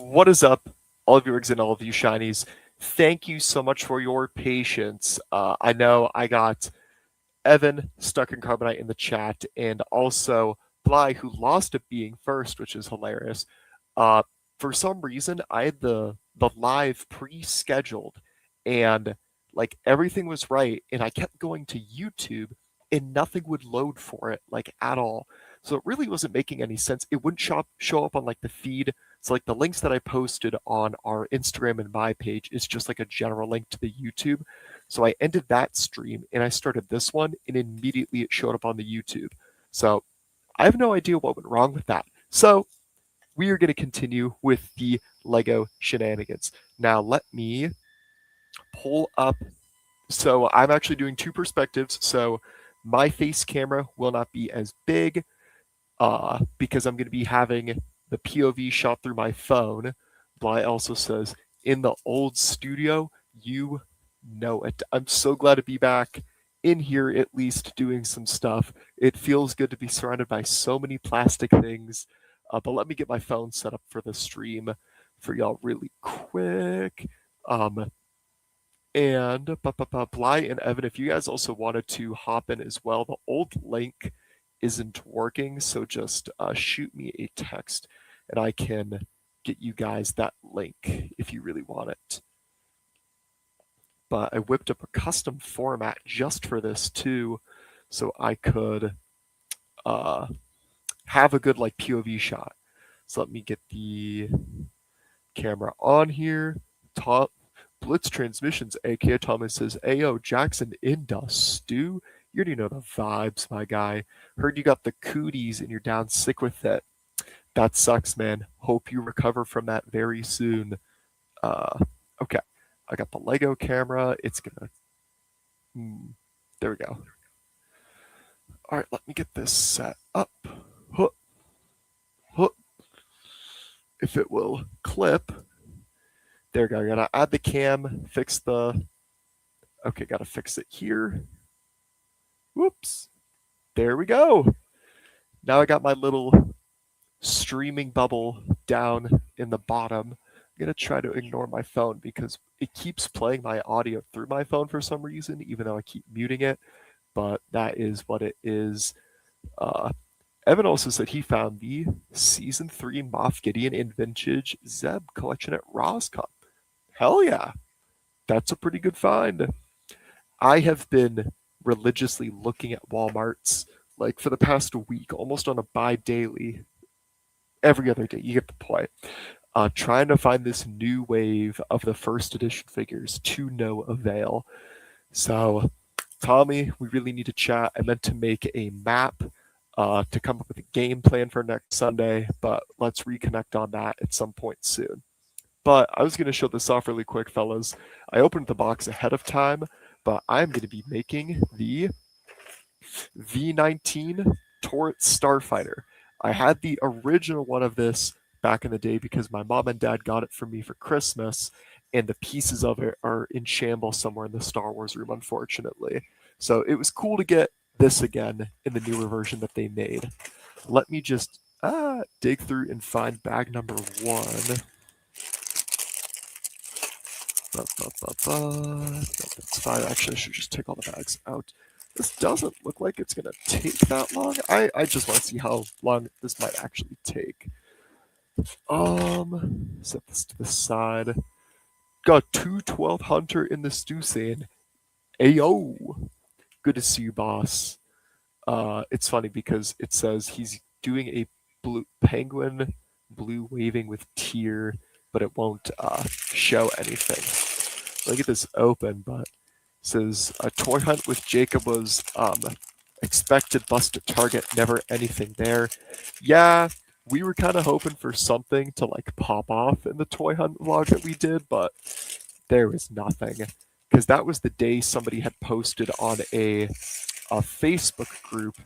What is up, all of you rigs and all of you shinies? Thank you so much for your patience. I know I got Evan stuck in Carbonite in the chat, and also Bly, who lost it being first, which is hilarious. Uh, for some reason, I had the live pre-scheduled, and like everything was right, and I kept going to YouTube, and nothing would load for it like at all. So it really wasn't making any sense. It wouldn't show up on like the feed. So like the links that I posted on our Instagram and my page is just like a general link to the YouTube. So I ended that stream and I started this one, and immediately it showed up on the YouTube. So I have no idea what went wrong with that. So we are going to continue with the Lego shenanigans. Now let me pull up. So I'm actually doing two perspectives. So my face camera will not be as big because I'm going to be having the POV shot through my phone. Bly also says, in the old studio, you know it. I'm so glad to be back in here, at least doing some stuff. It feels good to be surrounded by so many plastic things. But let me get my phone set up for the stream for y'all really quick. And Bly and Evan, if you guys also wanted to hop in as well, the old link isn't working, so just shoot me a text and I can get you guys that link if you really want it. But I whipped up a custom format just for this too, so I could have a good like POV shot. So let me get the camera on here. Top Blitz Transmissions, aka Thomas says, Ayo, Jackson in the stew. You already know the vibes, my guy. Heard you got the cooties and you're down sick with it. That sucks, man. Hope you recover from that very soon. Okay. I got the Lego camera. It's gonna... there we go. All right, let me get this set up. Huh. Huh. If it will clip. There we go. I gotta add the cam, fix the... Okay, gotta fix it here. Whoops. There we go. Now I got my little streaming bubble down in the bottom. I'm going to try to ignore my phone because it keeps playing my audio through my phone for some reason, even though I keep muting it. But that is what it is. Evan also said he found the Season 3 Moff Gideon in Vintage Zeb collection at Roscom. Hell yeah. That's a pretty good find. I have been religiously looking at Walmarts like for the past week, almost on a bi-daily, every other day. You get the point. Trying to find this new wave of the first edition figures to no avail. So, Tommy, we really need to chat. I meant to make a map to come up with a game plan for next Sunday, but let's reconnect on that at some point soon. But I was going to show this off really quick, fellas. I opened the box ahead of time, but I'm going to be making the V19 Torrent Starfighter. I had the original one of this back in the day because my mom and dad got it for me for Christmas, and the pieces of it are in shambles somewhere in the Star Wars room, unfortunately. So it was cool to get this again in the newer version that they made. Let me just dig through and find bag number 1. No, that's fine. Actually, I should just take all the bags out. This doesn't look like it's going to take that long. I just want to see how long this might actually take. Set this to the side. Got 212 Hunter in the stew saying, Ayo! Good to see you, boss. It's funny because it says he's doing a blue penguin, blue waving with tear, but it won't show anything. Let me get this open, but it says a toy hunt with Jacob was expected busted target, never anything there. Yeah, we were kind of hoping for something to like pop off in the toy hunt vlog that we did, but there was nothing. Because that was the day somebody had posted on a Facebook group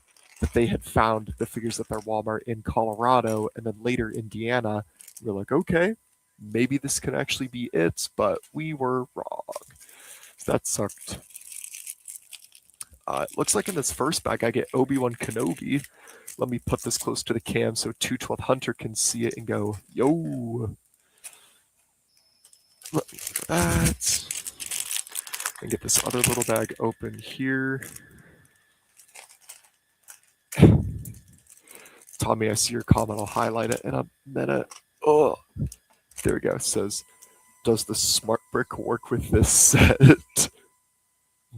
that they had found the figures at their Walmart in Colorado and then later Indiana. We're like, okay, maybe this can actually be it, but we were wrong. That sucked. It looks like in this first bag I get Obi-Wan Kenobi. Let me put this close to the cam so 212 Hunter can see it and go, yo. Let me get that. And get this other little bag open here. Tommy, I see your comment. I'll highlight it in a minute. Oh, there we go. It says, does the smart brick work with this set?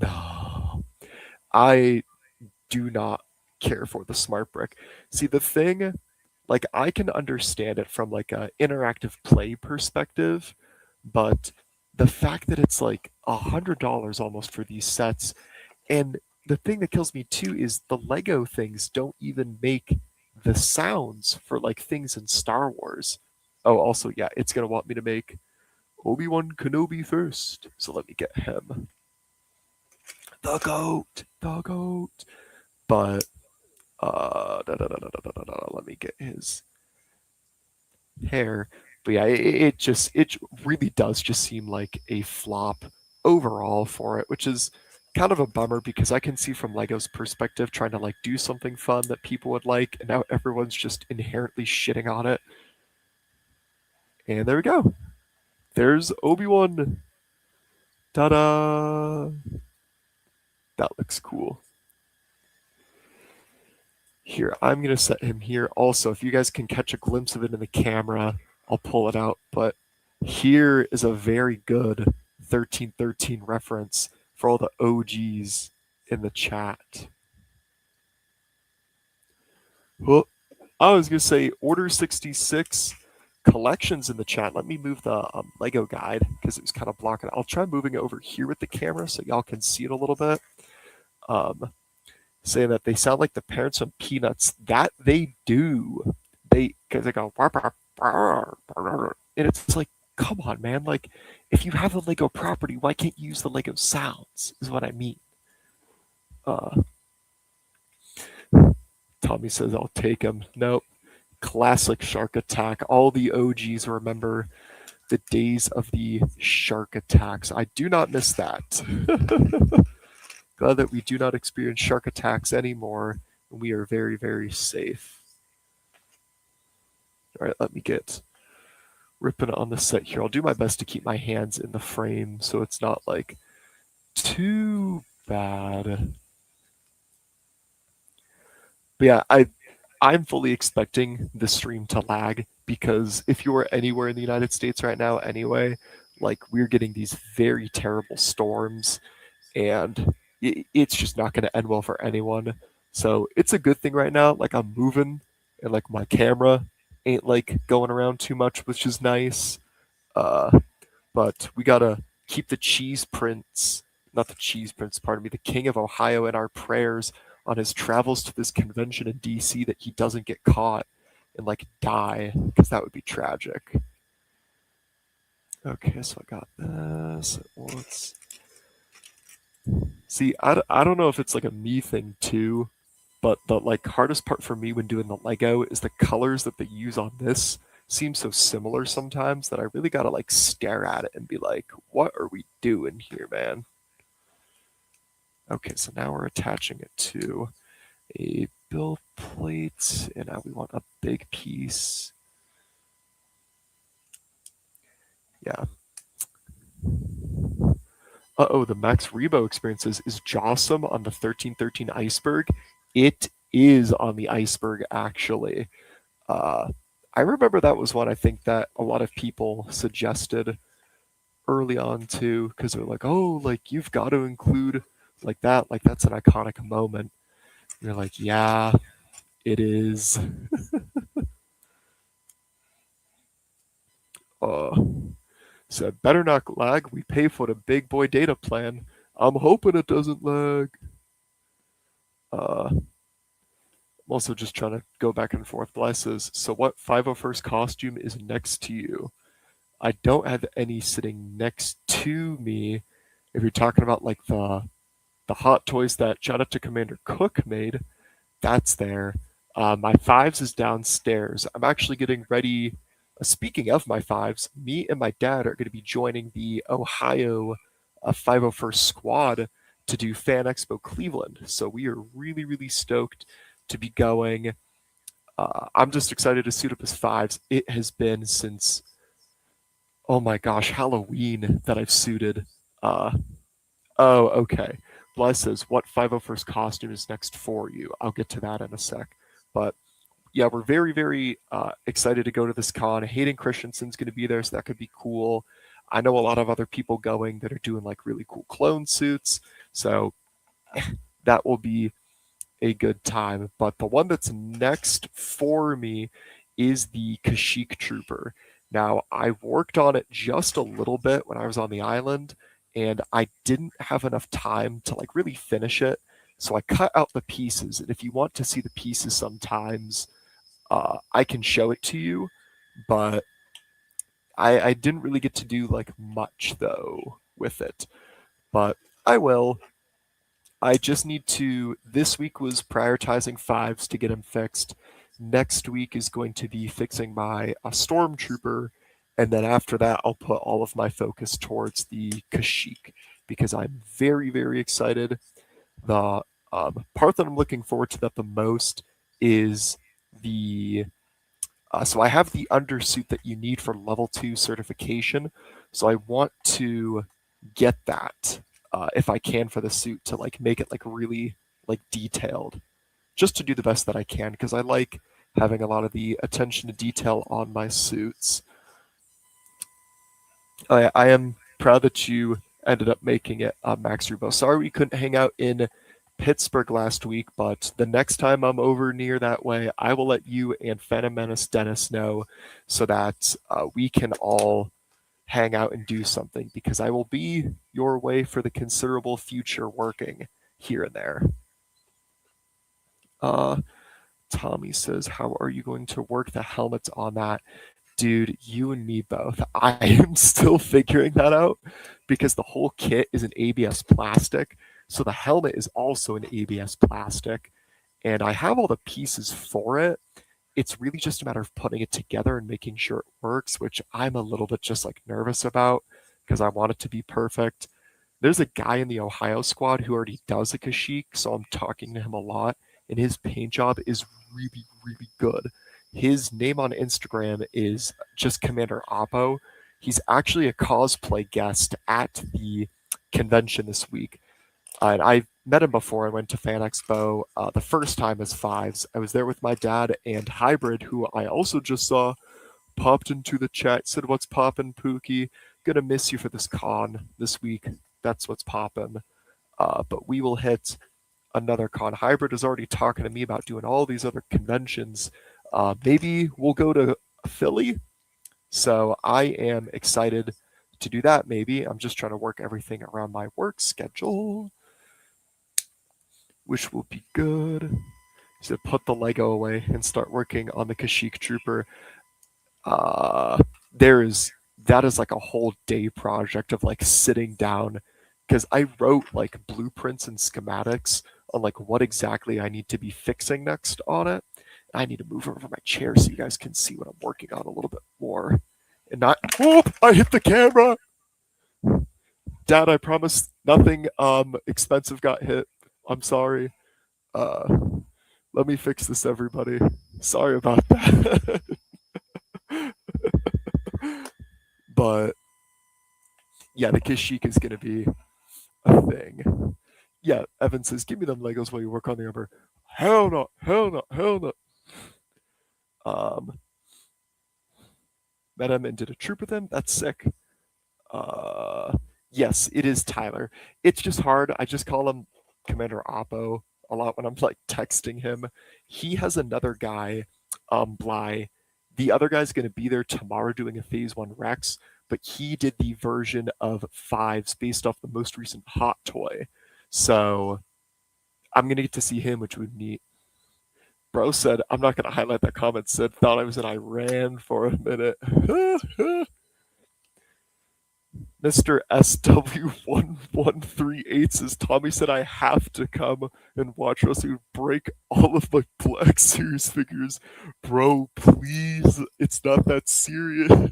No. I do not care for the smart brick. See, the thing, like, I can understand it from like a interactive play perspective, but the fact that it's like $100 almost for these sets, and the thing that kills me too is the Lego things don't even make the sounds for like things in Star Wars. Oh, also, yeah, it's gonna want me to make Obi-Wan Kenobi first, so let me get him. The goat, the goat. But let me get his hair. But yeah, it really does just seem like a flop overall for it, which is kind of a bummer because I can see from Lego's perspective trying to like do something fun that people would like, and now everyone's just inherently shitting on it. And there we go. There's Obi-Wan. Ta-da! That looks cool. Here, I'm going to set him here. Also, if you guys can catch a glimpse of it in the camera, I'll pull it out. But here is a very good 1313 reference for all the OGs in the chat. Well, I was going to say Order 66 collections in the chat. Let me move the Lego guide because it was kind of blocking it. I'll try moving it over here with the camera so y'all can see it a little bit. Saying that they sound like the parents from Peanuts. That they do. Because they go, and it's like, come on, man. Like, if you have the Lego property, why can't you use the Lego sounds? Is what I mean. Tommy says, I'll take him. Nope. Classic shark attack. All the OGs remember the days of the shark attacks. I do not miss that. Glad that we do not experience shark attacks anymore, and we are very, very safe. All right, let me get ripping on the set here. I'll do my best to keep my hands in the frame so it's not like too bad. But yeah, I'm fully expecting the stream to lag because if you are anywhere in the United States right now anyway, like we're getting these very terrible storms and it's just not going to end well for anyone. So it's a good thing right now. Like I'm moving and like my camera ain't like going around too much, which is nice. But we gotta keep the cheese prince, not the cheese prince, pardon me, the king of Ohio in our prayers on his travels to this convention in DC that he doesn't get caught and like die because that would be tragic. Okay, so I got this. Let's see. I don't know if it's like a me thing too, but the like hardest part for me when doing the Lego is the colors that they use on this seem so similar sometimes that I really gotta like stare at it and be like, what are we doing here, man? Okay, so now we're attaching it to a bill plate, and now we want a big piece. Yeah. Uh-oh, the Max Rebo experiences is Jossum on the 1313 iceberg. It is on the iceberg, actually. I remember that was one I think that a lot of people suggested early on too, because they're like, oh, like you've got to include like that, like that's an iconic moment. And you're like, yeah, it is. Said, better not lag. We pay for the big boy data plan. I'm hoping it doesn't lag. I'm also just trying to go back and forth. Bless says, so what 501st costume is next to you? I don't have any sitting next to me. If you're talking about like the hot toys that shout out to Commander Cook made, that's there. My fives is downstairs. I'm actually getting ready. Speaking of my fives, me and my dad are going to be joining the Ohio 501st squad to do Fan Expo Cleveland. So we are really, really stoked to be going. I'm just excited to suit up as fives. It has been since Oh my gosh, Halloween that I've suited. Uh, oh, okay. Bless says, what 501st costume is next for you? I'll get to that in a sec. But yeah, we're very, very excited to go to this con. Hayden Christensen's going to be there, so that could be cool. I know a lot of other people going that are doing like really cool clone suits, so that will be a good time. But the one that's next for me is the Kashyyyk Trooper. Now, I worked on it just a little bit when I was on the island, and I didn't have enough time to like really finish it. So I cut out the pieces, and if you want to see the pieces sometimes, I can show it to you. But I didn't really get to do like much though with it. But I will. I just need to. This week was prioritizing fives to get him fixed. Next week is going to be fixing my stormtrooper, and then after that, I'll put all of my focus towards the Kashyyyk because I'm very, very excited. The part that I'm looking forward to that the most is the. So I have the undersuit that you need for level 2 certification. So I want to get that if I can for the suit to like make it like really like detailed, just to do the best that I can because I like having a lot of the attention to detail on my suits. I am proud that you ended up making it, Max Rubo. Sorry we couldn't hang out in Pittsburgh last week, but the next time I'm over near that way, I will let you and Phantom Menace Dennis know so that we can all hang out and do something because I will be your way for the considerable future working here and there. Uh, Tommy says, how are you going to work the helmets on that? Dude, you and me both. I am still figuring that out because the whole kit is an ABS plastic. So the helmet is also an ABS plastic. And I have all the pieces for it. It's really just a matter of putting it together and making sure it works, which I'm a little bit just like nervous about because I want it to be perfect. There's a guy in the Ohio squad who already does a Kashyyyk, so I'm talking to him a lot, and his paint job is really, really good. His name on Instagram is just Commander Oppo. He's actually a cosplay guest at the convention this week. And I met him before I went to Fan Expo the first time as fives. I was there with my dad and Hybrid, who I also just saw, popped into the chat, said, "What's poppin', Pookie? Gonna miss you for this con this week. That's what's poppin'." But we will hit another con. Hybrid is already talking to me about doing all these other conventions. Maybe we'll go to Philly. So I am excited to do that. Maybe I'm just trying to work everything around my work schedule, which will be good. So put the Lego away and start working on the Kashyyyk Trooper. There is that is like a whole day project of like sitting down because I wrote like blueprints and schematics on like what exactly I need to be fixing next on it. I need to move over my chair so you guys can see what I'm working on a little bit more. And not, oh, I hit the camera. Dad, I promise nothing expensive got hit. I'm sorry. Uh Let me fix this, everybody. Sorry about that. But yeah, the Kashyyyk is gonna be a thing. Yeah, Evan says, give me them Legos while you work on the armor. Hell no, hell no, hell no. Um, Met him and did a troop with him. That's sick. Uh, yes, it is Tyler. It's just hard. I just call him Commander Oppo a lot when I'm like texting him. He has another guy, Bly. The other guy's going to be there tomorrow doing a Phase 1 Rex, but he did the version of fives based off the most recent Hot Toy. So I'm going to get to see him, which would be neat. Bro said, I'm not going to highlight that comment, said, thought I was in Iran for a minute. Mr. SW1138 says, Tommy said I have to come and watch us break all of my Black Series figures. Bro, please, it's not that serious.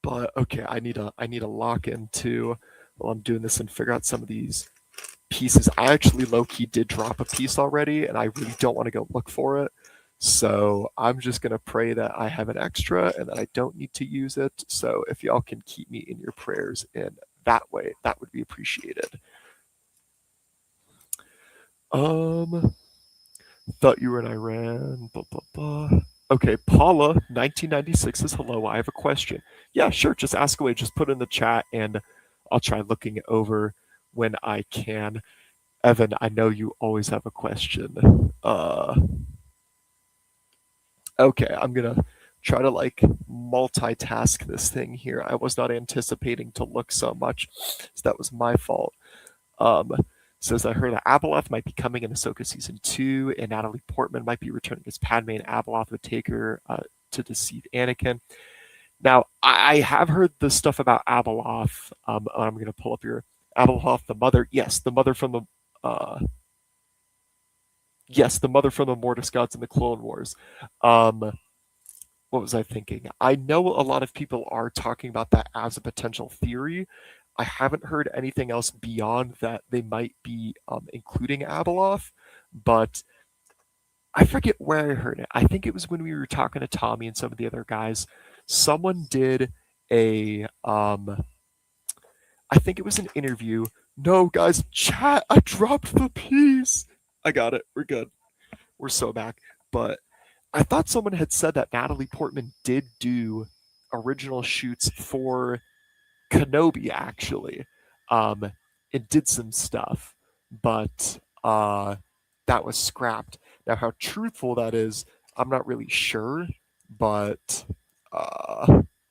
But okay, I need to lock into while I'm doing this and figure out some of these pieces. I actually low-key did drop a piece already, and I really don't want to go look for it. So I'm just going to pray that I have an extra and that I don't need to use it. So if y'all can keep me in your prayers in that way, that would be appreciated. Thought you were in Iran. Blah, blah, blah. Okay, Paula, 1996 says hello. I have a question. Yeah, sure. Just ask away. Just put it in the chat and I'll try looking it over when I can. Evan, I know you always have a question. Okay, I'm gonna try to like multitask this thing here. I was not anticipating to look so much, so that was my fault. Um, Says I heard that Abeloth might be coming in Ahsoka season 2, and Natalie Portman might be returning as Padme, and Abeloth would take her to deceive Anakin. Now, I have heard the stuff about Abeloth. I'm going to pull up your Abeloth, the mother. Yes, the mother from the the mother from the Mortis gods in the Clone Wars. Um, what was I thinking? I know a lot of people are talking about that as a potential theory. I haven't heard anything else beyond that they might be including Abeloth, but I forget where I heard it. I think it was when we were talking to Tommy and some of the other guys. Someone did a, I think it was an interview. No, guys, chat, I dropped the piece. I got it. We're good. We're so back. But I thought someone had said that Natalie Portman did do original shoots for Kenobi, actually. It did some stuff, but that was scrapped. Now, how truthful that is, I'm not really sure, but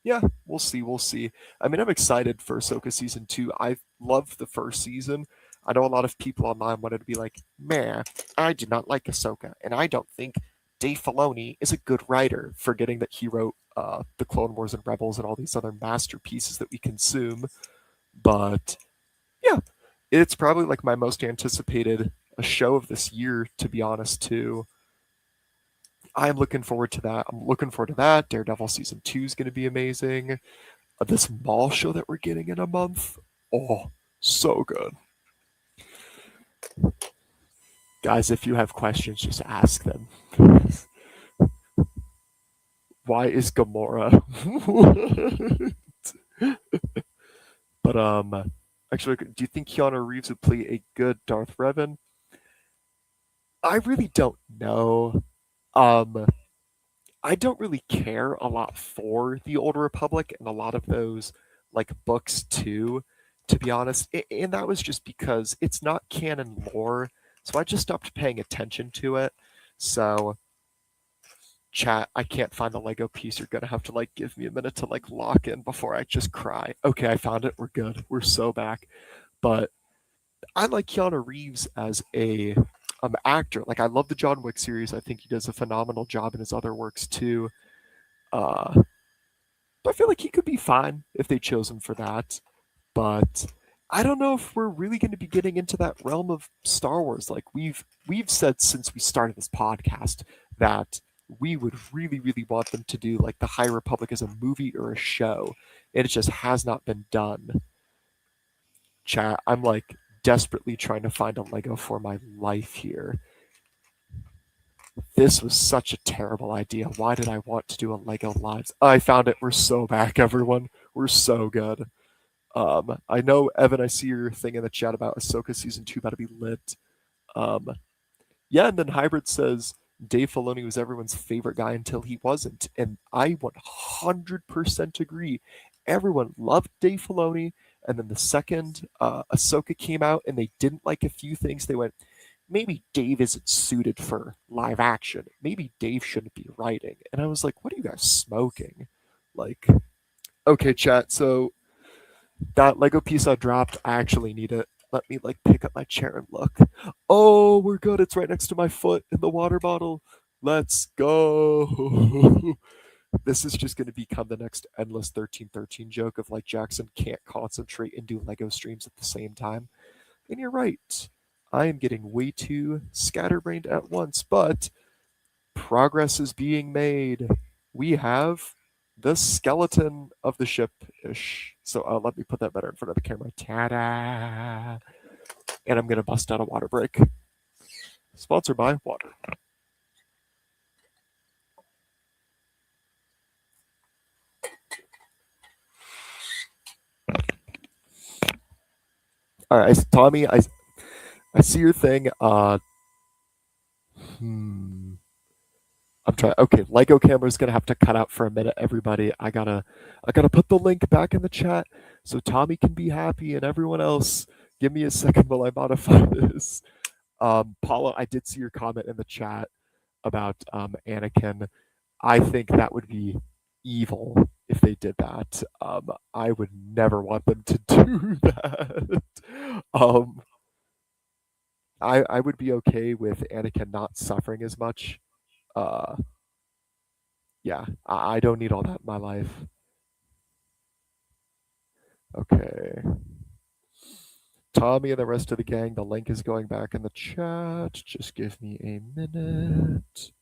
yeah, we'll see. We'll see. I mean, I'm excited for Ahsoka season 2. I loved the first season. I know a lot of people online wanted to be like, man, I did not like Ahsoka, and I don't think Dave Filoni is a good writer, forgetting that he wrote the Clone Wars and Rebels and all these other masterpieces that we consume. But yeah, it's probably like my most anticipated show of this year, to be honest, too. I'm looking forward to that. I'm looking forward to that. Daredevil season 2 is going to be amazing. This Maul show that we're getting in a month. Oh, so good. Guys, if you have questions, just ask them. Why is Gamora? But actually, do you think Keanu Reeves would play a good Darth Revan? I really don't know. Um, I don't really care a lot for the Old Republic and a lot of those like books too, to be honest. And that was just because it's not canon lore, so I just stopped paying attention to it. So chat, I can't find the Lego piece. You're gonna have to like give me a minute to like lock in before I just cry. Okay, I found it. We're good. We're so back. But I like Keanu Reeves as a actor. Like I love the John Wick series. I think he does a phenomenal job in his other works too. Uh, but I feel like he could be fine if they chose him for that. But I don't know if we're really going to be getting into that realm of Star Wars. Like we've said since we started this podcast that we would really, really want them to do like the High Republic as a movie or a show, and it just has not been done. Chat, I'm like desperately trying to find a Lego for my life here. This was such a terrible idea. Why did I want to do a Lego Lives? I found it. We're so back, everyone. We're so good. I know, Evan, I see your thing in the chat about Ahsoka season 2 about to be lit. Um, yeah, and then Hybrid says Dave Filoni was everyone's favorite guy until he wasn't. And I 100% agree. Everyone loved Dave Filoni. And then the second Ahsoka came out and they didn't like a few things, they went, maybe Dave isn't suited for live action. Maybe Dave shouldn't be writing. And I was like, what are you guys smoking? Like, okay, chat. So that Lego piece I dropped, I actually need it. Let me like pick up my chair and look. Oh, we're good. It's right next to my foot in the water bottle. Let's go. This is just going to become the next endless 1313 joke of like Jackson can't concentrate and do Lego streams at the same time. And you're right. I am getting way too scatterbrained at once, but progress is being made. We have the skeleton of the ship ish. So let me put that better in front of the camera. Ta-da! And I'm going to bust out a water break. Sponsored by water. All right, Tommy, I see your thing. Hmm. I'm trying. Okay, Lego camera's gonna have to cut out for a minute, everybody. I gotta put the link back in the chat so Tommy can be happy and everyone else. Give me a second while I modify this. Paula, I did see your comment in the chat about Anakin. I think that would be evil if they did that. I would never want them to do that. Um, I would be okay with Anakin not suffering as much. Uh, yeah, I don't need all that in my life. Okay. Tommy and the rest of the gang, the link is going back in the chat. Just give me a minute.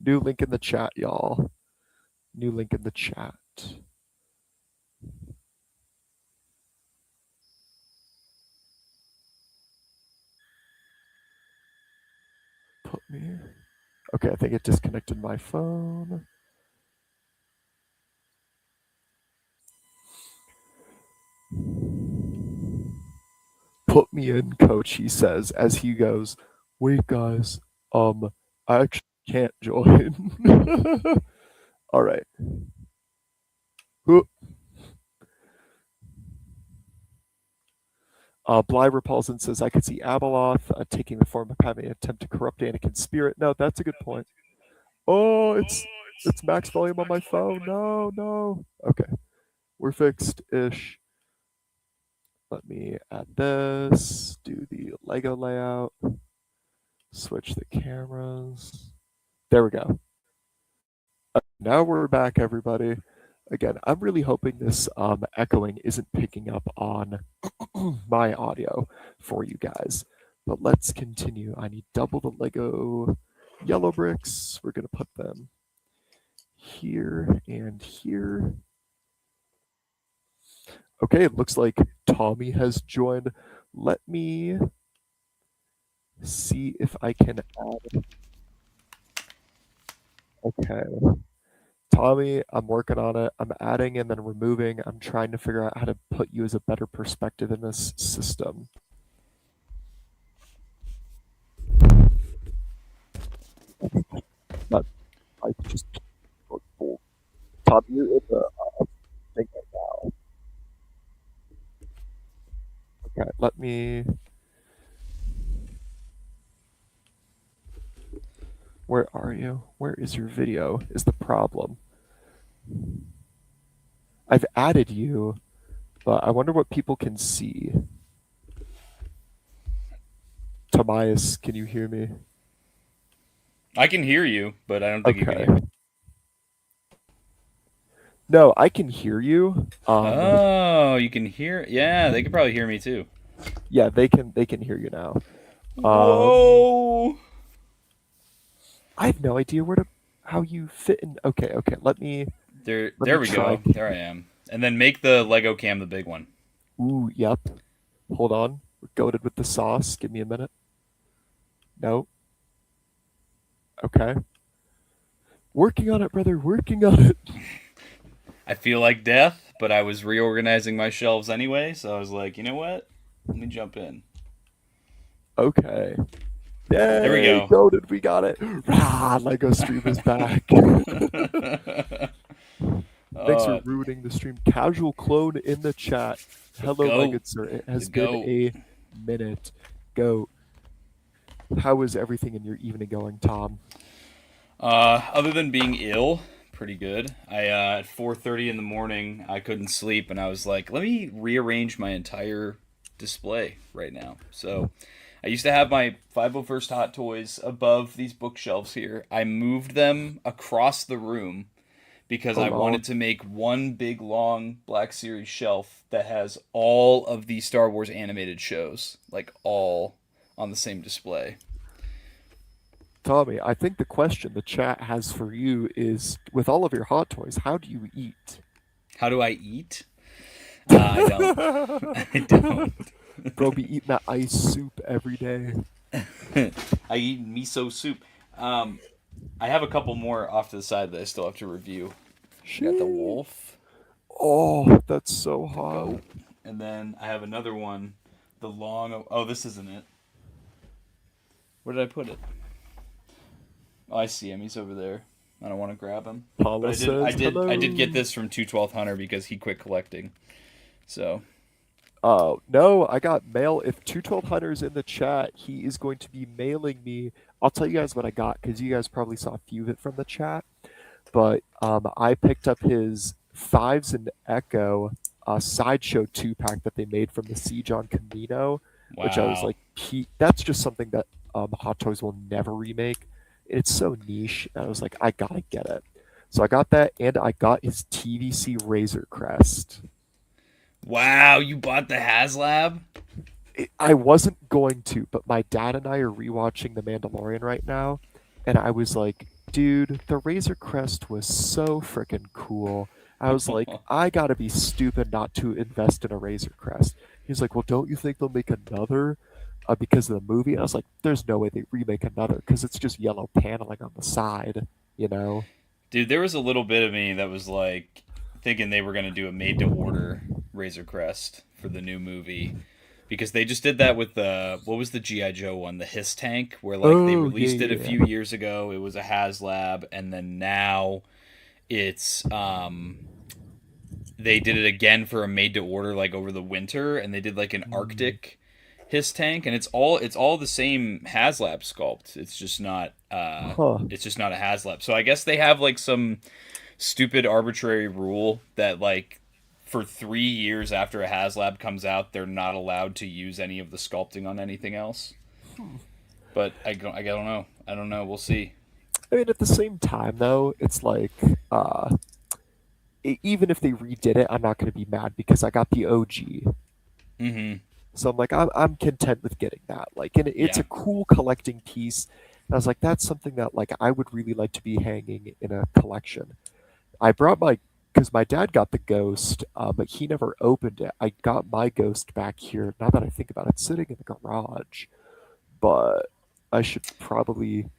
New link in the chat, y'all. New link in the chat. Put me. Okay, I think it disconnected my phone. Put me in, coach, he says, as he goes, wait, guys, I actually can't join. All right. Bly Repulsion says, I could see Abeloth taking the form of having an attempt to corrupt Anakin's spirit. No, that's a good point. Oh, it's max volume on my phone. No, no. Okay, we're fixed-ish. Let me add this, do the Lego layout, switch the cameras. There we go. Now we're back, everybody. Again, I'm really hoping this echoing isn't picking up on my audio for you guys. But let's continue. I need double the Lego yellow bricks. We're going to put them here and here. Okay, it looks like Tommy has joined. Let me see if I can add. Okay. Tommy, I'm working on it. I'm adding and then removing. I'm trying to figure out how to put you as a better perspective in this system. But I just Tommy, you're in the thing right now. Okay, let me. Where are you? Where is your video? Is the problem? I've added you, but I wonder what people can see. Tobias, can you hear me? I can hear you, but I don't think you can Okay. hear me. No, I can hear you. Oh, you can hear? Yeah, they could probably hear me too. Yeah, they can hear you now. Um, Whoa! I have no idea how you fit in. Okay, okay. Let me There we try. go. There I am. And then make the Lego cam the big one. Ooh, yep. Hold on. We're goaded with the sauce. Give me a minute. No. Okay. Working on it, brother. Working on it. I feel like death, but I was reorganizing my shelves anyway, so I was like, you know what? Let me jump in. Okay. There we Yay, go. goaded. We got it. Rah, Lego stream is back. Thanks for uh, ruining the stream. Casual clone in the chat. the Hello, my goat. good sir. It The has been goat. a minute. Go. How is everything in your evening going, Tom? Other than being ill, pretty good. At 4:30 in the morning, I couldn't sleep, and I was like, let me rearrange my entire display right now. So, I used to have my 501st Hot Toys above these bookshelves here. I moved them across the room because Oh I no. wanted to make one big long Black Series shelf that has all of the Star Wars animated shows, like all on the same display. Tommy, I think the question the chat has for you is with all of your hot toys, how do you eat? How do I eat? I don't. I don't. Bro, be eating that ice soup every day. I eat miso soup. I have a couple more off to the side that I still have to review. I got the Sheesh. wolf, Oh, that's so the hot. goat. And then I have another one, the long. Oh, this isn't it. Where did I put it? Oh, I see him. He's over there. I don't want to grab him. But Paula says I did get hello. this from 212 Hunter because he quit collecting. So No, I got mail. If 212 Hunter's in the chat, he is going to be mailing me. I'll tell you guys what I got because you guys probably saw a few of it from the chat. But I picked up his Fives and Echo Sideshow 2 pack that they made from the Siege on Camino, which I was wow. like, that's just something that Hot Toys will never remake. It's so niche. And I was like, I gotta get it. So I got that, and I got his TVC Razor Crest. Wow, you bought the HasLab? I wasn't going to, but my dad and I are rewatching The Mandalorian right now, and I was like, dude, the Razor Crest was so freaking cool. I was like, I gotta be stupid not to invest in a Razor Crest. He's like, well, don't you think they'll make another because of the movie? And I was like, there's no way they remake another because it's just yellow paneling on the side, you know? Dude, there was a little bit of me that was like thinking they were going to do a made to order Razor Crest for the new movie because they just did that with the what was the GI Joe one, the Hiss tank, where like they Oh, yeah, released it a yeah. few years ago. It was a HasLab, and then now it's they did it again for a made to order like over the winter, and they did like an Mm, Arctic Hiss tank, and it's all the same HasLab sculpt. huh. It's just not a HasLab. So I guess they have like some stupid arbitrary rule that like for 3 years after a HasLab comes out, they're not allowed to use any of the sculpting on anything else. Hmm. But I don't know. I don't know. We'll see. I mean, at the same time, though, it's like, uh, even if they redid it, I'm not going to be mad because I got the OG. Mm-hmm. So I'm like, I'm content with getting that. Like, and it's Yeah. a cool collecting piece. And I was like, that's something that like I would really like to be hanging in a collection. I brought my because my dad got the Ghost, but he never opened it. I got my Ghost back here. Now that I think about it, sitting in the garage. But I should probably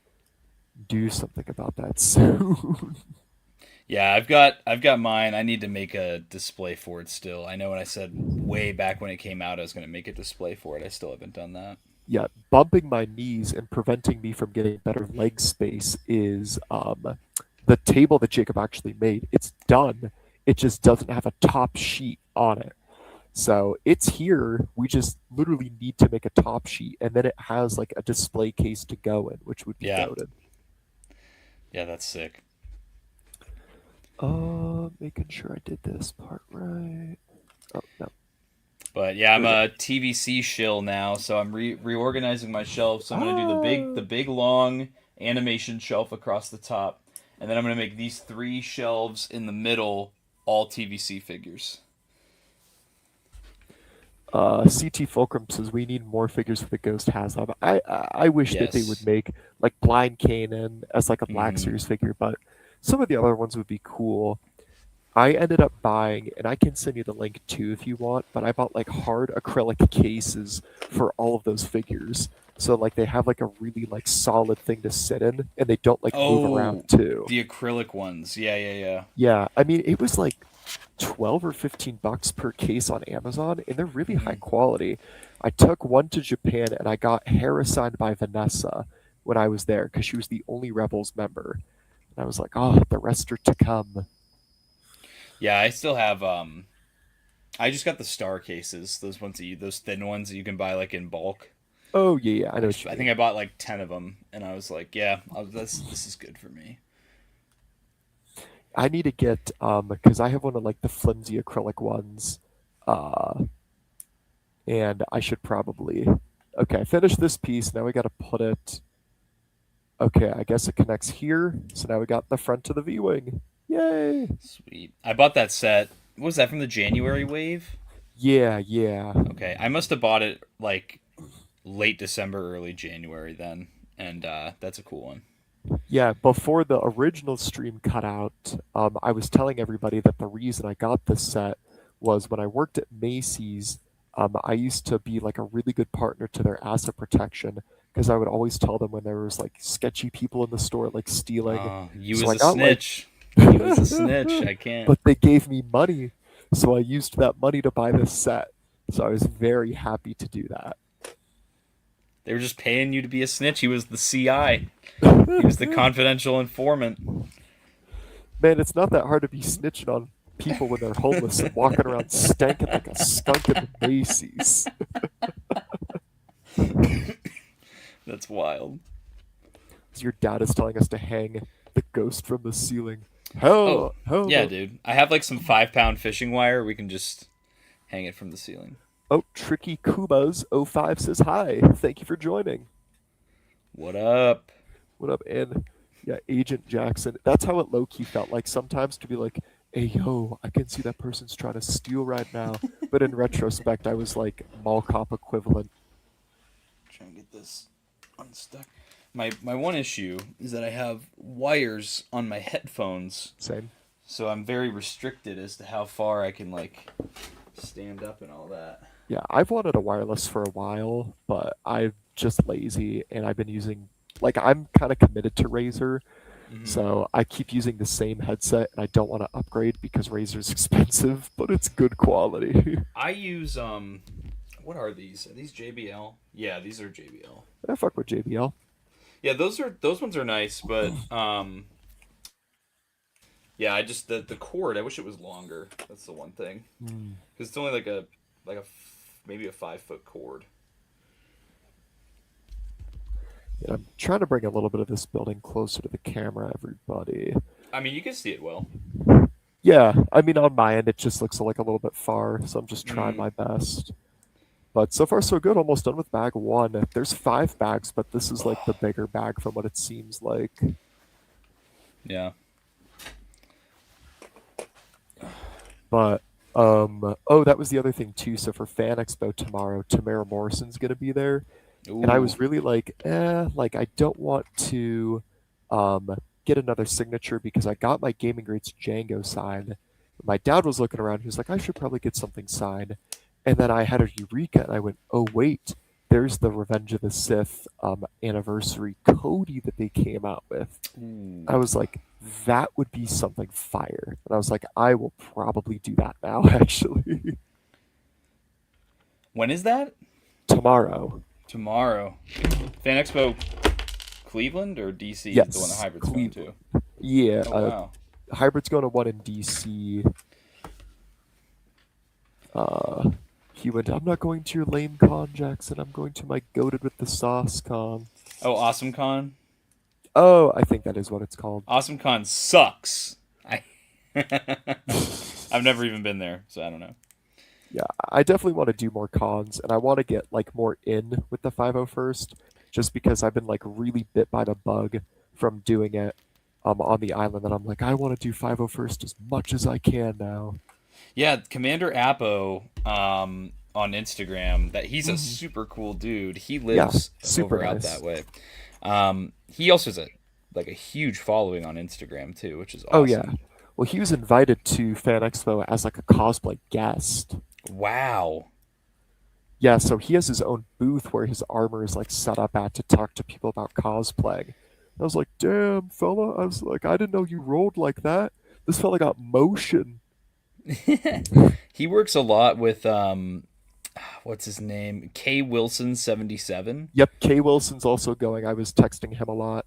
do something about that soon. Yeah, I've got mine. I need to make a display for it still. I know when I said way back when it came out I was going to make a display for it. I still haven't done that. Yeah, bumping my knees and preventing me from getting better leg space is the table that Jacob actually made. It's done. It just doesn't have a top sheet on it. So it's here. We just literally need to make a top sheet, and then it has like a display case to go in, which would be Yeah. goaded. Yeah, that's sick. Making sure I did this part right. Oh no, But yeah, there I'm we go. a TVC shill now, so I'm reorganizing my shelves. So I'm gonna do the Ah, big long animation shelf across the top, and then I'm gonna make these three shelves in the middle all TVC figures. CT Fulcrum says we need more figures for the Ghost HasLab. I wish that they would Yes. make like Blind Kanan as like a Black Mm-hmm. Series figure, but some of the other ones would be cool. I ended up buying, and I can send you the link too if you want, but I bought like hard acrylic cases for all of those figures. So like they have like a really like solid thing to sit in, and they don't like move around Oh, too. the acrylic ones. Yeah, yeah, yeah. Yeah, I mean it was like 12 or $15 per case on Amazon, and they're really high Mm-hmm. quality. I took one to Japan, and I got hair assigned by Vanessa when I was there because she was the only Rebels member. And I was like, oh, the rest are to come. Yeah, I still have. I just got the star cases. Those thin ones that you can buy like in bulk. Oh yeah, yeah, I know what you I think mean. I bought like 10 of them, and I was like, yeah, this is good for me. I need to get because I have one of like the flimsy acrylic ones, uh, and I should probably. Okay, finish this piece. Now we got to put it. Okay, I guess it connects here. So now we got the front of the V wing. Yay! Sweet. I bought that set. What was that from the January wave? Yeah, yeah, Okay, I must have bought it like late December, early January then, and that's a cool one. yeah. Before the original stream cut out, I was telling everybody that the reason I got this set was when I worked at Macy's. I used to be like a really good partner to their asset protection because I would always tell them when there was like sketchy people in the store like stealing. You So was I a got like, snitch. You was a snitch. I can't. but they gave me money. So I used that money to buy this set. So I was very happy to do that. They were just paying you to be a snitch. He was the CI. He was the confidential informant. Man, it's not that hard to be snitching on people when they're homeless and walking around stanking like a skunk in the Macy's. That's wild. Your dad is telling us to hang the ghost from the ceiling. Oh, Hell yeah, no. dude. I have like some 5 pound fishing wire. We can just hang it from the ceiling. Oh, Tricky Kubas '05 says hi. Thank you for joining. What up? What up? And yeah, Agent Jackson. That's how it low key felt like sometimes to be like, hey, yo, I can see that person's trying to steal right now. But in retrospect, I was like mall cop equivalent. Trying to get this unstuck. My one issue is that I have wires on my headphones, Same. so I'm very restricted as to how far I can like stand up and all that. Yeah, I've wanted a wireless for a while, but I'm just lazy and I've been using, like, I'm kind of committed to Razer. Mm-hmm. So I keep using the same headset and I don't want to upgrade because Razer's expensive, but it's good quality. I use what are these? Are these JBL? Yeah, these are JBL. I fuck with JBL. Yeah, those ones are nice, but yeah, I just the cord. I wish it was longer. That's the one thing, Mm. because it's only like maybe a 5 foot cord. Yeah, I'm trying to bring a little bit of this building closer to the camera, everybody. I mean, you can see it well. Yeah, I mean, on my end, it just looks like a little bit far, so I'm just trying Mm, my best. But so far, so good. Almost done with bag one. There's 5 bags, but this is like the bigger bag from what it seems like. yeah. But oh, that was the other thing too. So for Fan Expo tomorrow, Tamara Morrison's gonna be there, and I Ooh. was really like, like I don't want to get another signature because I got my Gaming Greats Django signed. My dad was looking around. He was like, I should probably get something signed. And then I had a eureka, and I went, oh wait, there's the Revenge of the Sith anniversary Cody that they came out with. I Ooh. was like, that would be something fire. And I was like, I will probably do that now, actually. When is that? Tomorrow. Tomorrow. Fan Expo Cleveland or DC is the one the Yes, hybrid's going to. Cleveland. Yeah, Oh wow. Hybrid's going to one in DC. Uh, he went, I'm not going to your lame con, Jackson. I'm going to my goated with the sauce con. Oh, Awesome Con. Oh, I think that is what it's called. Awesome Con sucks. I I've never even been there, so I don't know. Yeah, I definitely want to do more cons, and I want to get like more in with the 501st, just because I've been like really bit by the bug from doing it on the island, and I'm like, I want to do 501st as much as I can now. Yeah, Commander Appo on Instagram. That he's a Mhm. super cool dude. He Yeah, lives super over out nice. that way. He also has a huge following on Instagram too, which is Oh yeah. awesome. Well, he was invited to Fan Expo as like a cosplay guest. Wow. Yeah, so he has his own booth where his armor is like set up at to talk to people about cosplaying. I was like, damn, fella. I was like, I didn't know you rolled like that. This fella got motion. He works a lot with what's his name? K Wilson 77. Yep, Kay Wilson's also going. I was texting him a lot.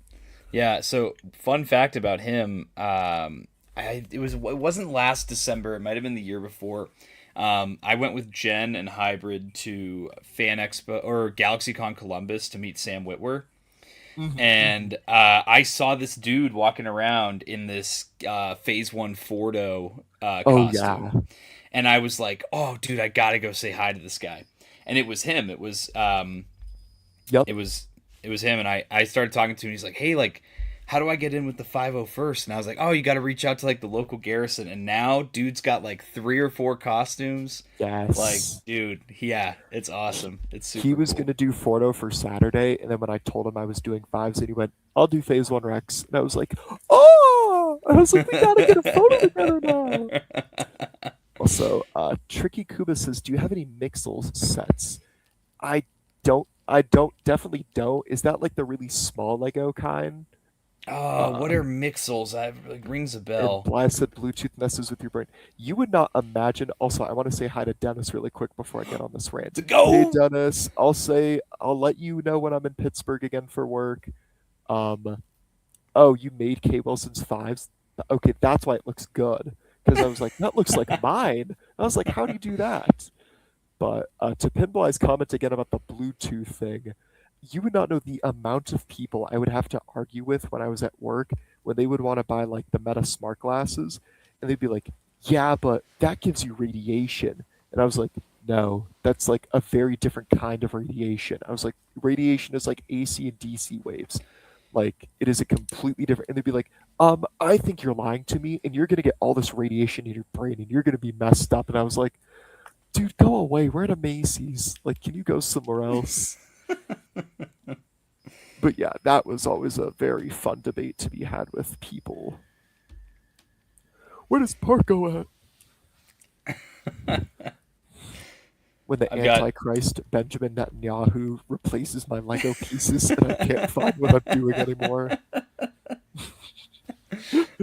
Yeah, so fun fact about him, it wasn't last December, it might have been the year before. I went with Jen and Hybrid to Fan Expo or GalaxyCon Columbus to meet Sam Witwer. Hmm. And I saw this dude walking around in this Phase One Fordo Oh yeah. costume, and I was like, "Oh, dude, I gotta go say hi to this guy." And it was him. Yep. It was it was him, and I started talking to him. He's like, "Hey, like, how do I get in with the 501st?" And I was like, "Oh, you got to reach out to like the local garrison." And now, dude's got like 3 or 4 costumes. Like, Yes. dude, yeah, it's awesome. It's He super was cool. gonna do Fordo for Saturday, and then when I told him I was doing fives, and he went, "I'll do Phase One Rex," and I was like, "Oh!" I was like, "We gotta get a photo together now." Also, Tricky Kuba says, "Do you have any Mixels sets?" I don't. I don't. Definitely don't. Is that like the really small Lego kind? Oh, what Uh, are mixels? I like rings a and bell. Blythe said Bluetooth messes with your brain. You would not imagine. Also, I want to say hi to Dennis really quick before I get on this rant. The Hey, go. Dennis. I'll let you know when I'm in Pittsburgh again for work. Um, oh, you made K. Wilson's fives? Okay, that's why it looks good. Because I was like, that looks like mine. I was like, how do you do that? But to Pinball's comment again about the Bluetooth thing, you would not know the amount of people I would have to argue with when I was at work when they would want to buy like the Meta smart glasses, and they'd be like, "Yeah, but that gives you radiation," and I was like, "No, that's like a very different kind of radiation." I was like, "Radiation is like AC and DC waves, like it is a completely different." And they'd be like, I think you're lying to me, and you're gonna get all this radiation in your brain, and you're gonna be messed up." And I was like, dude, go away. We're at a Macy's. Like, can you go somewhere else? But yeah, that was always a very fun debate to be had with people. Where does Parko at? When the I've got. Antichrist Benjamin Netanyahu replaces my Lego pieces and I can't find what I'm doing anymore.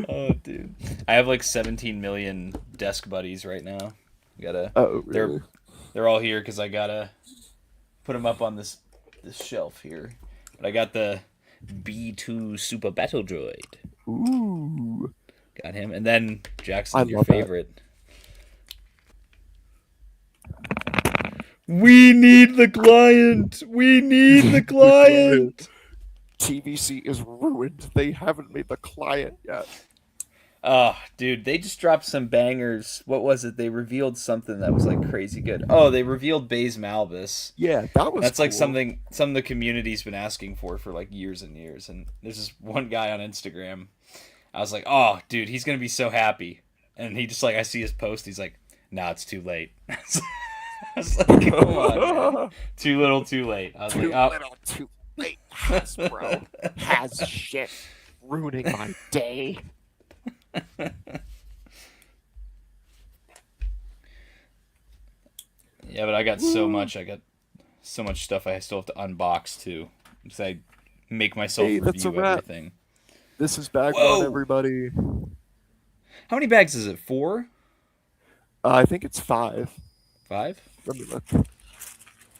Oh, dude. I have like 17 million desk buddies right now. Gotta. Oh, They're really? they're all here because I gotta put them up on this shelf here. But I got the B2 Super Battle Droid. Ooh. Got him, and then I Jackson, your love that. favorite. We need the client. We need the The client. client. TVC is ruined. They haven't made the client yet. Oh, dude, they just dropped some bangers. What was it? They revealed something that was like crazy good. Oh, they revealed Baze Malbus. Yeah, that was That's like cool. something some of the community's been asking for like years and years. And there's this one guy on Instagram. I was like, oh, dude, he's gonna be so happy. And he just like I see his post. He's like, nah, it's too late. I was like, come on, man, too little, too late. I was like, Too oh. little, too late, Hasbro. Has shit ruining my day. Yeah, but I got so Woo. much. I got so much stuff I still have to unbox too. Because I make myself Hey, that's a review wrap. everything. This is bag one, Whoa! everybody. How many bags is it? 4? I think it's five. 5? Let me look.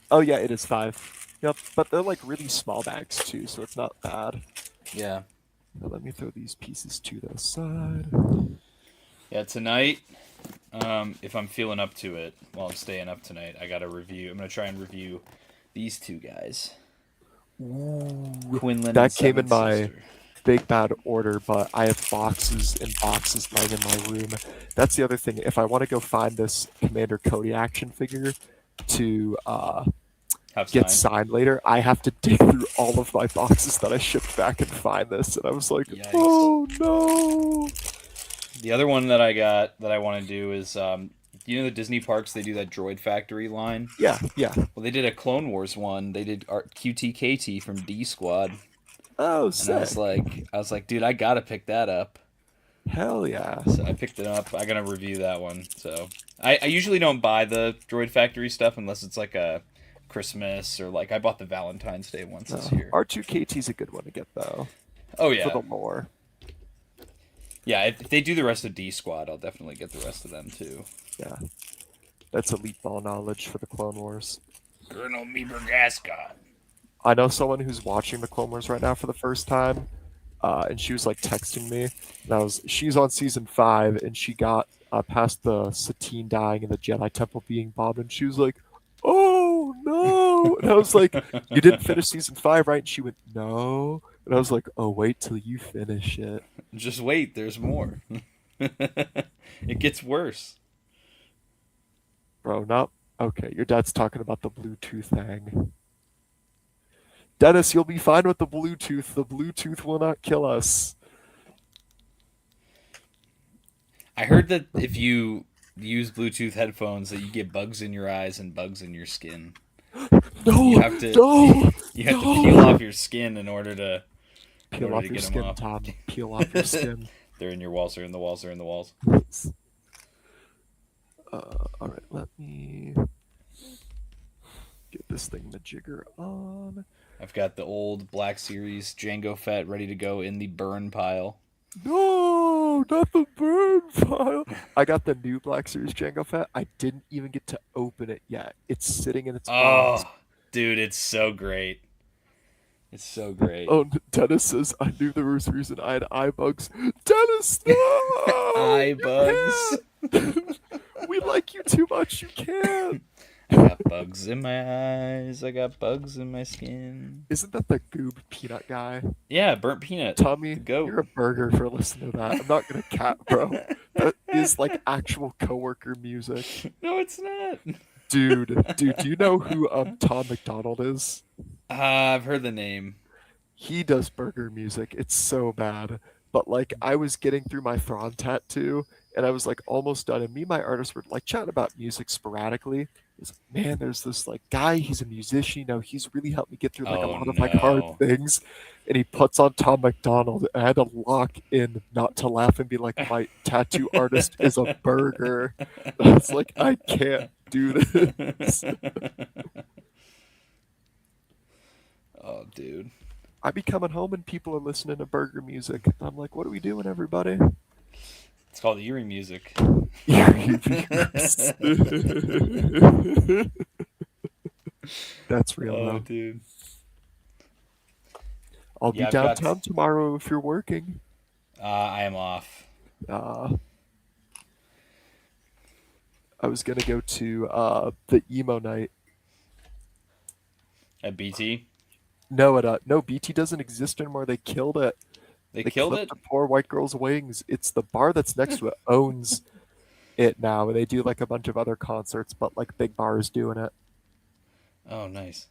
Oh yeah, it is five. Yep, but they're like really small bags too, so it's not bad. Yeah. Now let me throw these pieces to the side. Yeah, tonight, if I'm feeling up to it while I'm staying up tonight, I got to review. I'm going to try and review these two guys, Ooh, Quinlan and that came in Seventh my Sister. big bad order, but I have boxes and boxes lying in my room. That's the other thing. If I want to go find this Commander Cody action figure to Have get signed. signed later, I have to dig through all of my boxes that I shipped back and find this. And I was like, Yikes. oh no. The other one that I got that I want to do is, you know, the Disney parks, they do that Droid Factory line. Yeah, yeah. Well, they did a Clone Wars one. They did QTKT from D Squad, Oh, and sick. I was like, dude, I gotta pick that up. Hell yeah. So I picked it up. I gotta review that one. So I usually don't buy the Droid Factory stuff unless it's like a Christmas or like I bought the Valentine's Day ones this year. R2KT is a good one to get though Oh for yeah, the lore. yeah. If they do the rest of D Squad, I'll definitely get the rest of them too. Yeah, that's elite ball knowledge for the Clone Wars. Colonel Meeber Gascon. I know someone who's watching the Clone Wars right now for the first time, and she was like texting me. And she's on season 5, and she got past the Satine dying and the Jedi Temple being bombed, and she was like, "Oh no!" And I was like, "You didn't finish season 5, right?" And she went, "No." And I was like, "Oh, wait till you finish it, Just wait, there's more. It gets worse. bro." Not okay. Your dad's talking about the Bluetooth thing. Dennis, you'll be fine with the Bluetooth. The Bluetooth will not kill us. I heard that if you use Bluetooth headphones, that you get bugs in your eyes and bugs in your skin. You No, have to no, you have to peel no. off your skin Peel off your get them skin, off. Tom. Peel off your skin. They're in your walls. They're in the walls. They're in the walls. All right, let me. Get this thing the jigger on. I've got the old Black Series Django Fett ready to go in the burn pile. No, not the burn file. I got the new Black Series Django Fett. I didn't even get to open it yet. It's sitting in its box. Oh, dude, it's so great. It's so great. Oh, Dennis says, I knew there was a reason I had eye bugs. Dennis, no! Eye You bugs. can't! We like you too much. You can't. I got bugs in my eyes. I got bugs in my skin. Isn't that the Goob peanut guy? Yeah, burnt peanut. The Tommy, goat. you're a burger for listening to that. I'm not gonna cat, bro. That is like actual coworker music. No, it's not. Dude, do you know who Tom McDonald is? I've heard the name. He does burger music. It's so bad. But like I was getting through my Thrawn tattoo and I was like almost done. And me and my artist were like chatting about music sporadically. He's like, man, there's this like guy, he's a musician, he's really helped me get through like a Oh lot of like hard no. things. And he puts on Tom McDonald. And I had to lock in not to laugh and be like, my tattoo artist is a burger. I was like, I can't do this. Oh, dude. I be coming home and people are listening to burger music. I'm like, what are we doing, everybody? It's called eerie music. That's real, Oh, though. dude. I'll be Yeah, I've got. downtown tomorrow if you're working. I am off. Uh, I was gonna go to the emo night. At BT. No, BT doesn't exist anymore. They killed it. They They killed clipped it. a poor white girl's wings. It's the bar that's next to it owns it now, and they do like a bunch of other concerts, but like big bars doing it. Oh, nice.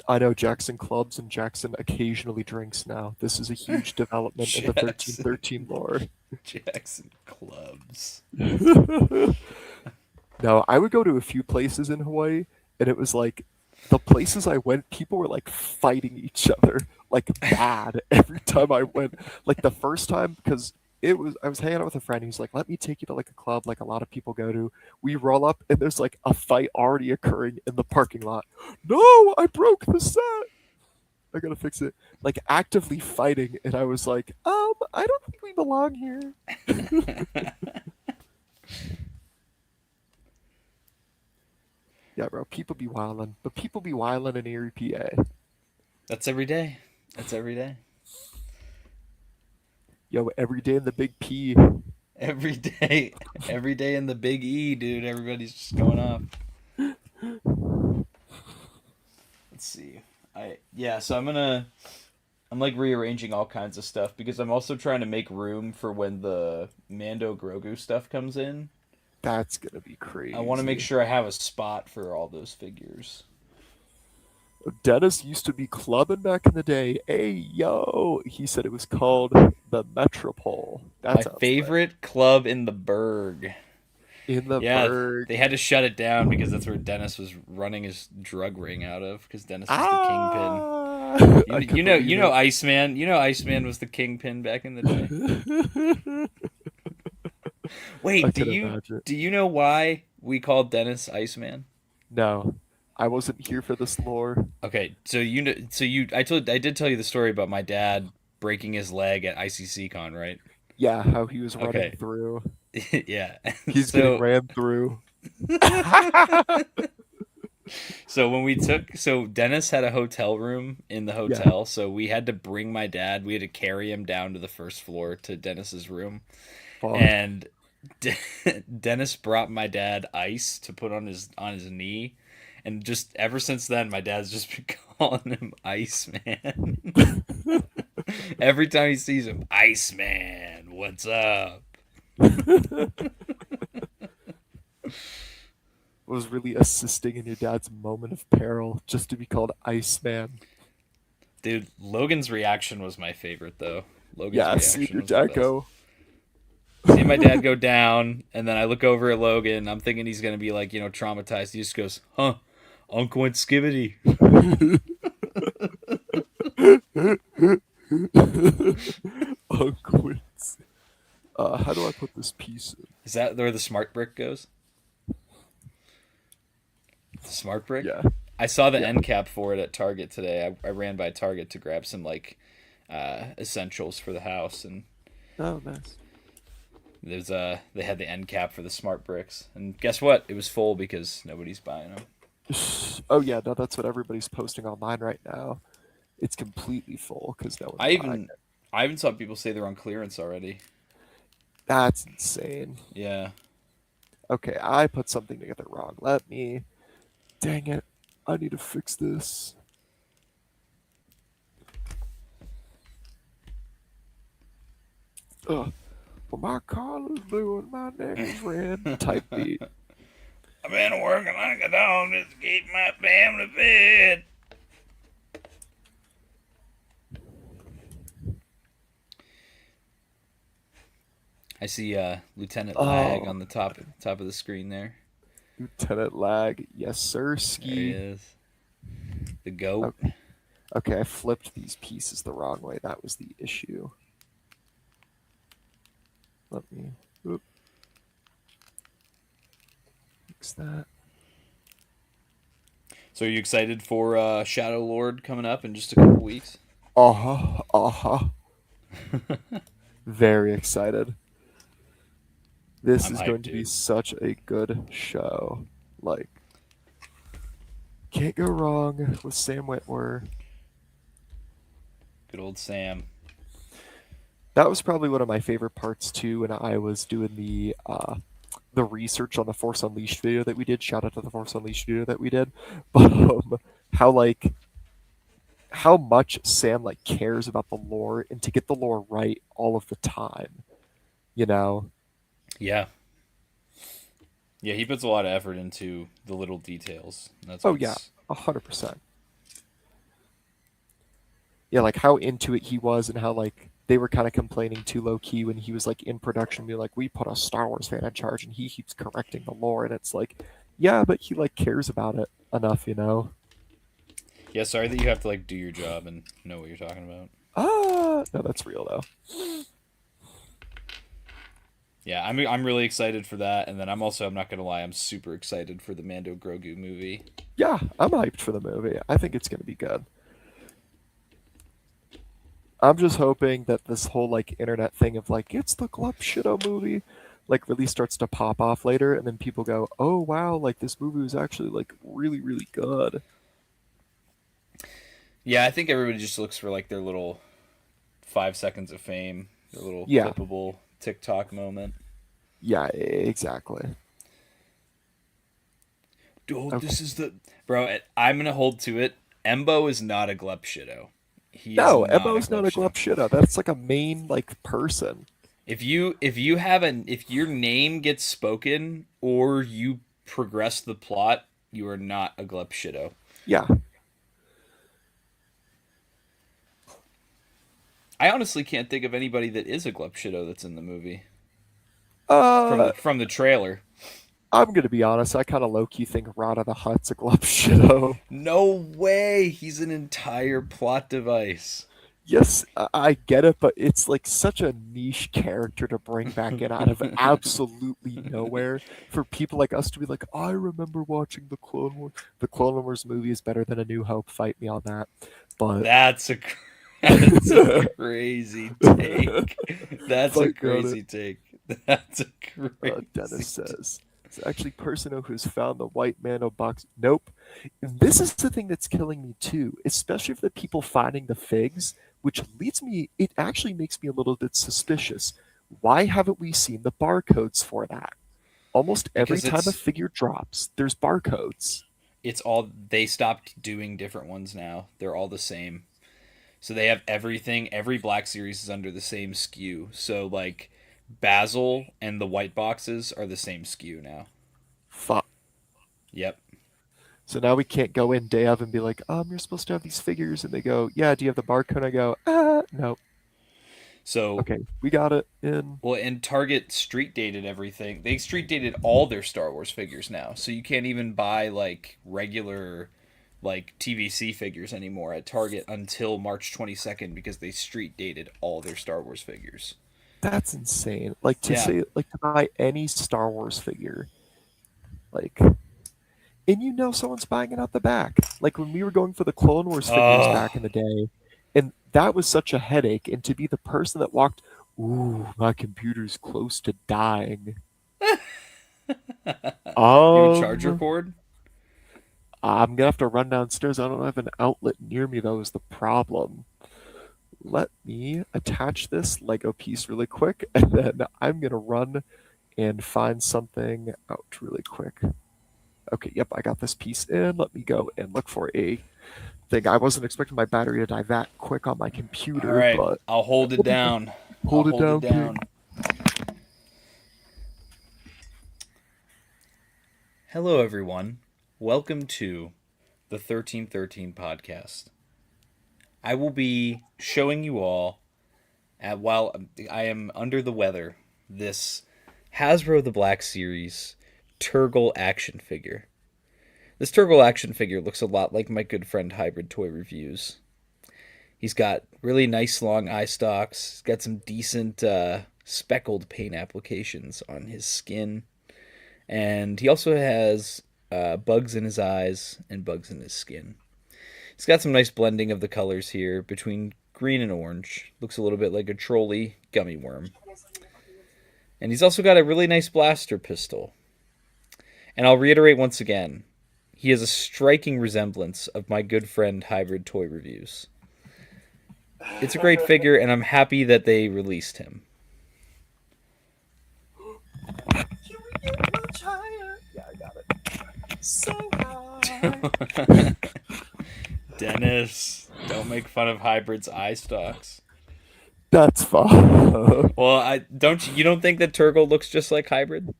I know Jackson clubs and Jackson occasionally drinks now. This is a huge development in the Jackson. 1313 lore. Jackson clubs. No, I would go to a few places in Hawaii, and it was like the places I went, people were like fighting each other like bad every time I went. Like the first time, because I was hanging out with a friend. He's like, "Let me take you to like a club like a lot of people go to." We roll up, and there's like a fight already occurring in the parking lot. No, I broke the set. I gotta fix it. Like actively fighting, and I was like, I don't think we belong here. Yeah, bro, people be wildin', but people be wildin' in Erie, PA. That's every day. That's every day. Yo, every day in the Big P. Every day. Every day in the Big E, dude. Everybody's just going off. Let's see. So I'm like rearranging all kinds of stuff because I'm also trying to make room for when the Mando Grogu stuff comes in. That's gonna be crazy. I want to make sure I have a spot for all those figures. Dennis used to be clubbing back in the day. Hey, yo, he said it was called the Metropole. That My sounds lit. favorite club in the Berg. In the Yeah, Berg. they had to shut it down because that's where Dennis was running his drug ring out of. Because Dennis is the kingpin. Ah! I could You know, believe it. Iceman. You know, Iceman was the kingpin back in the day. I Wait, could imagine. do you know why we called Dennis Iceman? No, I wasn't here for this lore. Okay, so I did tell you the story about my dad breaking his leg at ICC Con, right? Yeah, how he was running Okay, through. yeah. He's getting ran through. So Dennis had a hotel room in the Yeah, hotel, so we had to bring my dad. We had to carry him down to the first floor to Dennis's room, fuck. and Dennis brought my dad ice to put on his knee, and just ever since then, my dad's just been calling him Iceman. Every time he sees him, Iceman, what's up? Was really assisting in your dad's moment of peril just to be called Iceman. Dude, Logan's reaction was my favorite though. Logan's Yeah, seeing reaction your was the dad best. go. Seeing my dad go down, and then I look over at Logan. I'm thinking he's gonna be like, traumatized. He just goes, "Huh, Uncle went skivity." Unquits. How do I put this piece in? Is that where the smart brick goes? Smart brick. Yeah, I saw the yeah. end cap for it at Target today. I ran by Target to grab some like essentials for the house, and Oh, nice. they had the end cap for the smart bricks, and guess what? It was full because nobody's buying them. Oh yeah, no, that's what everybody's posting online right now. It's completely full because no one's I buying even it. I even saw people say they're on clearance already. That's insane. Yeah. Okay, I put something together wrong. Let me. Dang it. I need to fix this. Ugh. Well, my collar's blue and my neck is red. Type beat. I've been working like a dog just to keep my family fed. I see Lieutenant Lag Oh, on the top of the screen there. Lieutenant Lag. Yes, sir. There he Ski. is. The goat. Okay, okay, I flipped these pieces the wrong way. That was the issue. Let me oop, fix that. So are you excited for Shadow Lord coming up in just a couple weeks? Uh huh. Uh huh. Very excited. This I'm is hyped, going to be dude. such a good show. Like, can't go wrong with Sam Witwer. Good old Sam. That was probably one of my favorite parts too when I was doing the research on the Force Unleashed video that we did. Shout out to the Force Unleashed video that we did. But how like how much Sam like cares about the lore and to get the lore right all of the time. You know? Yeah. Yeah, he puts a lot of effort into the little details. That's Oh yeah, what's 100%. Yeah, like how into it he was and how like they were kind of complaining too low key when he was like in production, be like, we put a Star Wars fan in charge and he keeps correcting the lore, and it's like, yeah, but he like cares about it enough, you know? Yeah, sorry that you have to like do your job and know what you're talking about. No, that's real though. Yeah, I'm really excited for that, and then I'm not gonna lie, I'm super excited for the Mando Grogu movie. Yeah, I'm hyped for the movie. I think it's gonna be good. I'm just hoping that this whole like internet thing of like it's the Glup Shido movie like really starts to pop off later, and then people go, "Oh wow, like this movie was actually like really really good." Yeah, I think everybody just looks for like their little 5 seconds of fame, their little Yeah, clippable TikTok moment. yeah, exactly. Dude, Okay. this is the bro. I'm gonna hold to it. Embo is not a glup shido. He is No, not a Emo's glup not a shido. Glup Shido. That's like a main like person. If your name gets spoken or you progress the plot, you are not a glup shido. Yeah. I honestly can't think of anybody that is a glup shido that's in the movie Uh, from the trailer. I'm gonna be honest. I kind of low key think Rada the Hutt's a Glup Shido. No way. He's an entire plot device. Yes, I get it, but it's like such a niche character to bring back in out of absolutely nowhere for people like us to be like, I remember watching the Clone Wars. The Clone Wars movie is better than A New Hope. Fight me on that. But That's a that's a crazy take. That's a fight me on it. crazy take. That's a Dennis crazy. says. It's actually Persona who's found the white Mando box. Nope. And this is the thing that's killing me too, especially for the people finding the figs, which leads me, it actually makes me a little bit suspicious. Why haven't we seen the barcodes for that? Almost every Because time a figure drops, there's barcodes. it's all they stopped doing different ones now. They're all the same. So they have everything. Every Black Series is under the same SKU. So like Basil and the white boxes are the same SKU now. Fuck. Yep. So now we can't go in day of and be like, you're supposed to have these figures. And they go, yeah, do you have the barcode? I go, no. So Okay, we got it in. well, and Target street dated everything. They street dated all their Star Wars figures now. So you can't even buy like regular like TVC figures anymore at Target until March 22nd because they street dated all their Star Wars figures. That's insane. Like to Yeah. say, like to buy any Star Wars figure, like and you know someone's buying it out the back. Like when we were going for the Clone Wars figures Oh, back in the day, and that was such a headache. And to be the person that walked, ooh, my computer's close to dying. you have a charger Um, cord? I'm gonna have to run downstairs. I don't have an outlet near me, though, is the problem. Let me attach this Lego piece really quick, and then I'm gonna run and find something out really quick. Okay, yep, I got this piece in. Let me go and look for a thing. I wasn't expecting my battery to die that quick on my All computer, right, but I'll hold it hold it down, down. I'll hold it hold it down, King. down. Hello, everyone. Welcome to the 1313 podcast. I will be showing you all, while I am under the weather, this Hasbro the Black Series Turgle action figure. This Turgle action figure looks a lot like my good friend Hybrid Toy Reviews. He's got really nice long eye stalks. He's got some decent speckled paint applications on his skin. And he also has bugs in his eyes and bugs in his skin. He's got some nice blending of the colors here between green and orange. Looks a little bit like a trolley gummy worm. And he's also got a really nice blaster pistol. And I'll reiterate once again, he has a striking resemblance of my good friend Hybrid Toy Reviews. It's a great figure, and I'm happy that they released him. Can we get much higher? Yeah, I got it. So high. Dennis, don't make fun of Hybrid's eye stalks. That's fine. Well, I don't. You don't think that Turgle looks just like Hybrid?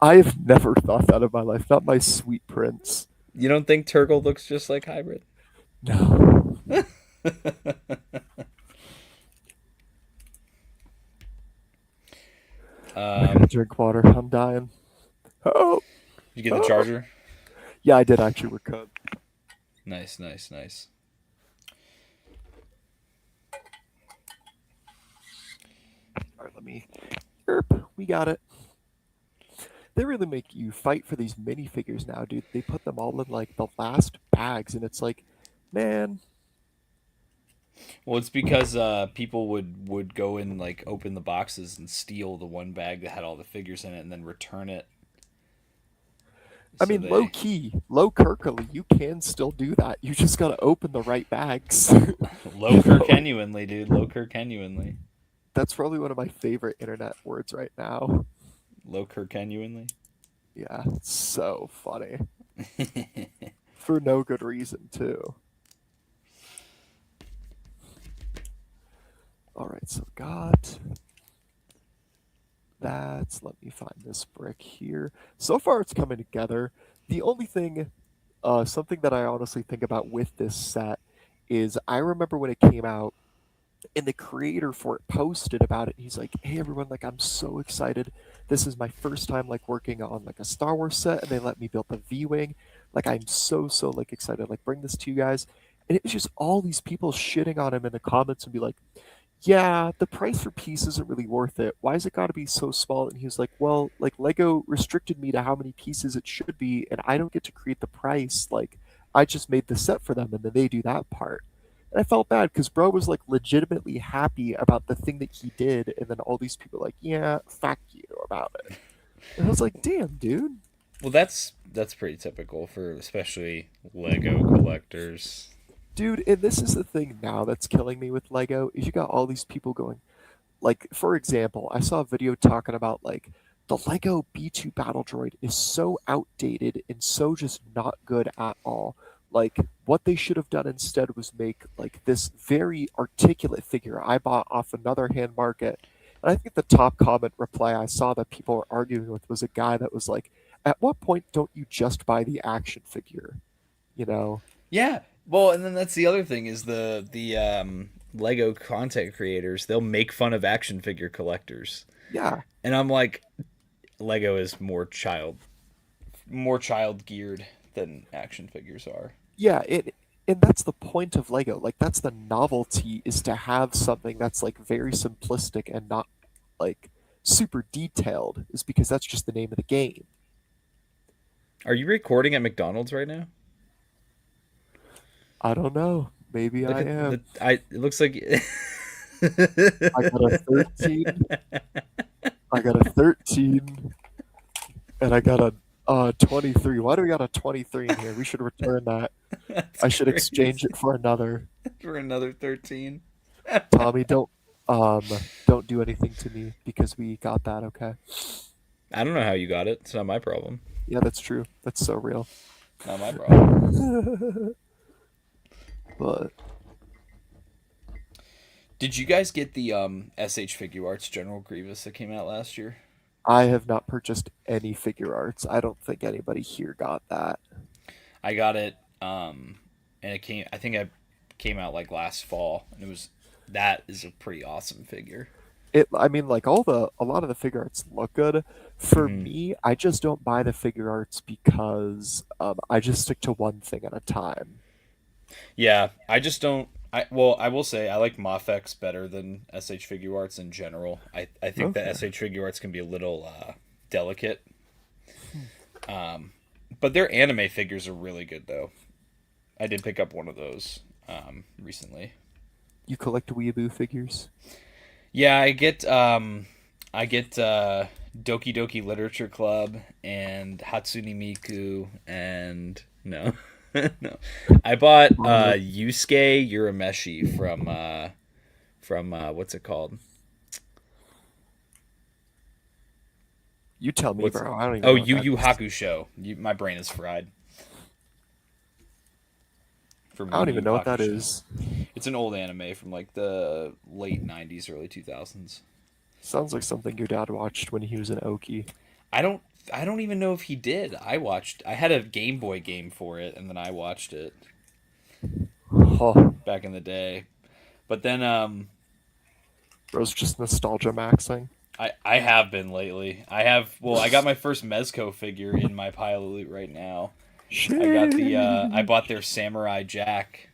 I have never thought that in my life. Not my sweet prince. You don't think Turgle looks just like Hybrid? No. I gotta um, drink water. I'm dying. Oh, you get the oh. charger. Yeah, I did actually record. Nice, nice, nice. All right, let me. Erp, we got it. They really make you fight for these minifigures now, dude. They put them all in like the last bags, and it's like, man, Well, it's because people would go and like open the boxes and steal the one bag that had all the figures in it, and then return it. I So mean, low they key, low Kirkily, you can still do that. You just gotta open the right bags. low you know, Kirkenuinely, dude. Low Kirkenuinely. that's probably one of my favorite internet words right now. Low Kirkenuinely. Yeah, it's so funny for no good reason too. All right, so got that. Let me find this brick here. So far, it's coming together. The only thing, something that I honestly think about with this set is I remember when it came out, and the creator for it posted about it. He's like, "Hey everyone, like I'm so excited. This is my first time like working on like a Star Wars set, and they let me build the V-wing. Like I'm so like excited. Like bring this to you guys." And it was just all these people shitting on him in the comments and be like, yeah, the price for piece isn't really worth it. Why has it got to be so small? And he was like, well, like Lego restricted me to how many pieces it should be, and I don't get to create the price. Like, I just made the set for them, and then they do that part. And I felt bad because bro was like legitimately happy about the thing that he did, and then all these people were like, yeah, fuck you about it. And I was like, damn, dude. Well, that's pretty typical for especially Lego collectors. Dude, and this is the thing now that's killing me with Lego is you got all these people going, like for example, I saw a video talking about like the Lego B2 battle droid is so outdated and so just not good at all. Like what they should have done instead was make like this very articulate figure I bought off another hand market. And I think the top comment reply I saw that people were arguing with was a guy that was like, at what point don't you just buy the action figure? You know? Yeah. Well, and then that's the other thing is the Lego content creators. They'll make fun of action figure collectors, Yeah. and I'm like, Lego is more child geared than action figures are. Yeah, and that's the point of Lego. Like that's the novelty is to have something that's like very simplistic and not like super detailed is because that's just the name of the game. Are you recording at McDonald's right now? I don't know. Maybe Look I at am. the. It looks like. I got a 13. I got a 13, and I got a 23. Why do we got a 23 in here? We should return that. That's I should exchange crazy it for another. for another 13. Tommy, don't do anything to me because we got that, okay? I don't know how you got it. It's not my problem. Yeah, that's true. That's so real. Not my problem. But Did you guys get the SH Figure Arts General Grievous that came out last year? I have not purchased any figure arts. I don't think anybody here got that. I got it, and it came. I think I came out like last fall, and it was that is a pretty awesome figure. I mean, like a lot of the figure arts look good. For Hmm. me, I just don't buy the figure arts because I just stick to one thing at a time. Yeah, I just don't. I will say I like Mafex better than SH Figure Arts in general. I think that Okay. SH Figure Arts can be a little delicate, but their anime figures are really good though. I did pick up one of those recently. You collect weeaboo figures? Yeah, I get Doki Doki Literature Club and Hatsune Miku and no. No. I bought Uh, Yusuke Urameshi from what's it called? you tell me, What's bro. I don't even Oh, know what Yu that Yu is. Hakusho. My brain is fried. From I Yu don't even Yu know what that Hakusho. is. It's an old anime from like the late '90s, early 2000s. Sounds like something your dad watched when he was an Okie. I don't I don't even know if he did. I had a Game Boy game for it, and then I watched it Oh, back in the day. But then bro's just nostalgia maxing. I have been lately. I got my first Mezco figure in my pile of loot right now. I Shit. bought their Samurai Jack.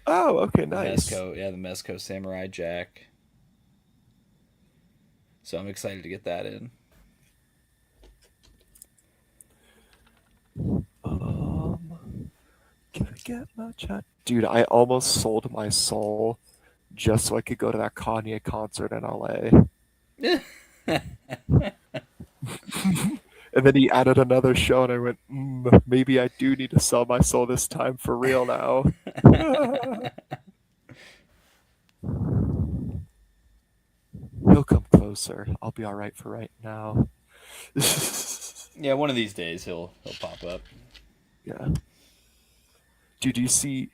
Oh, okay, The nice. Mezco, yeah, the Mezco Samurai Jack. So I'm excited to get that in. Um, can I get my chat? Dude, I almost sold my soul just so I could go to that Kanye concert in LA. And then he added another show, and I went, maybe I do need to sell my soul this time for real now. He'll come closer. I'll be all right for right now. Yeah, one of these days he'll pop up. Yeah. Dude, do you see?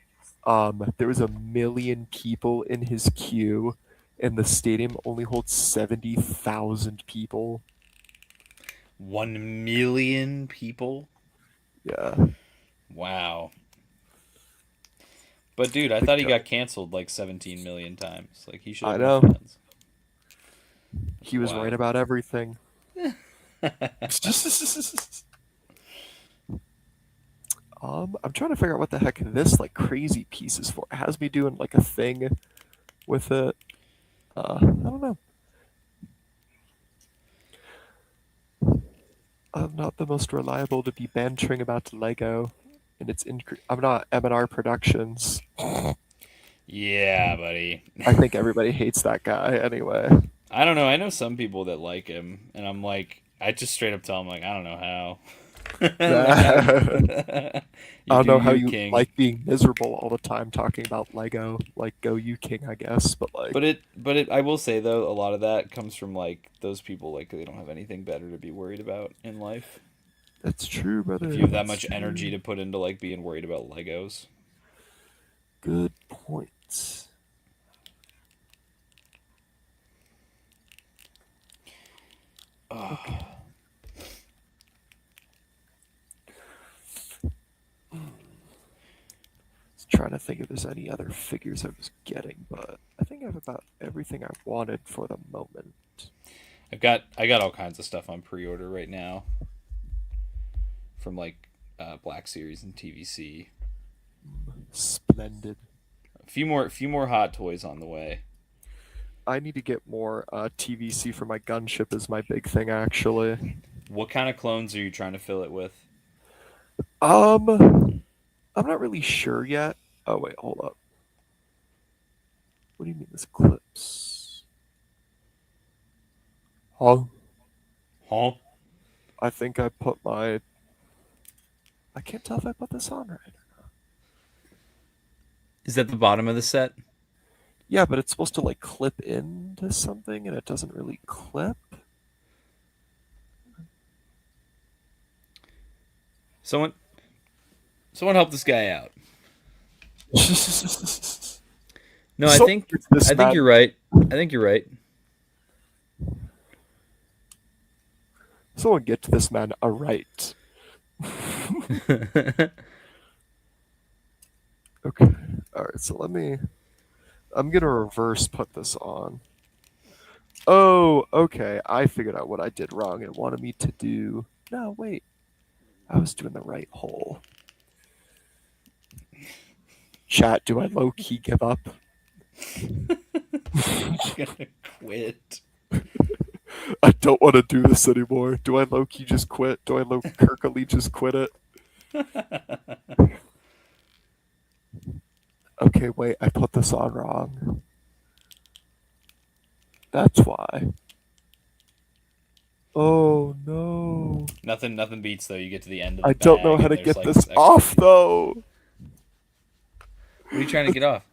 There was 1 million people in his queue, and the stadium only holds 70,000 people. 1 million people. Yeah. Wow. But dude, I The thought he go- got canceled like 17 million times. Like he should I have more know. fans. He was right Wow. about everything. I'm trying to figure out what the heck this like crazy piece is for. It has me doing like a thing with it. I don't know. I'm not the most reliable to be bantering about Lego, and I'm not M&R Productions. Yeah, buddy. I think everybody hates that guy anyway. I don't know. I know some people that like him, and I'm like, I just straight up tell him like, I don't know how. I You don't do know how you, you King. like being miserable all the time talking about Lego. Like, go you king, I guess. But like, I will say though, a lot of that comes from like those people like they don't have anything better to be worried about in life. that's true, If brother. you have that That's much energy true. to put into like being worried about Legos. Good points. Okay. Trying to think if there's any other figures I was getting, but I think I have about everything I wanted for the moment. I got all kinds of stuff on pre-order right now from like Black Series and TVC. Splendid. Few more Hot Toys on the way. I need to get more TVC for my gunship is my big thing actually. What kind of clones are you trying to fill it with? I'm not really sure yet. Oh wait, hold up. What do you mean this clips? Huh? Huh? I think I put my. I can't tell if I put this on right. Is that the bottom of the set? Yeah, but it's supposed to like clip into something, and it doesn't really clip. Someone, someone help this guy out. No, I So think it's this I think man. you're right. I think you're right. Someone get this man a right. Okay. All right. So let me. I'm gonna reverse put this on. Oh, okay. I figured out what I did wrong. It wanted me to do. No, wait. I was doing the right hole. Chat, do I low key give up? I'm gonna quit. I don't want to do this anymore. Do I low key just quit? Do I low Kirkily just quit it? Okay, wait. I put this on wrong. That's why. Oh no. Nothing beats though. You get to the end of I the don't know bag how and to there's get like this this extra off piece. though. What are you trying to get off?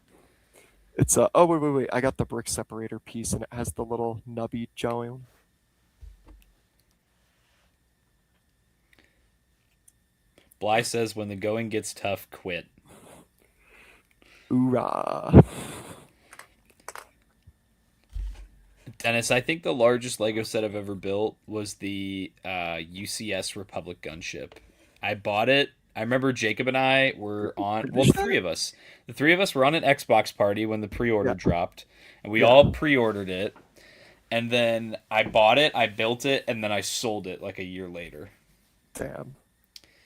It's a. Oh wait. I got the brick separator piece, and it has the little nubby joint. Bly says, "When the going gets tough, quit." Hoorah. Dennis, I think the largest Lego set I've ever built was the UCS Republic gunship. I bought it. I remember Jacob and I were on. Well, Finish the that? three of us. The three of us were on an Xbox party when the pre-order Yeah. dropped, and we Yeah. all pre-ordered it. And then I bought it, I built it, and then I sold it like a year later. Damn.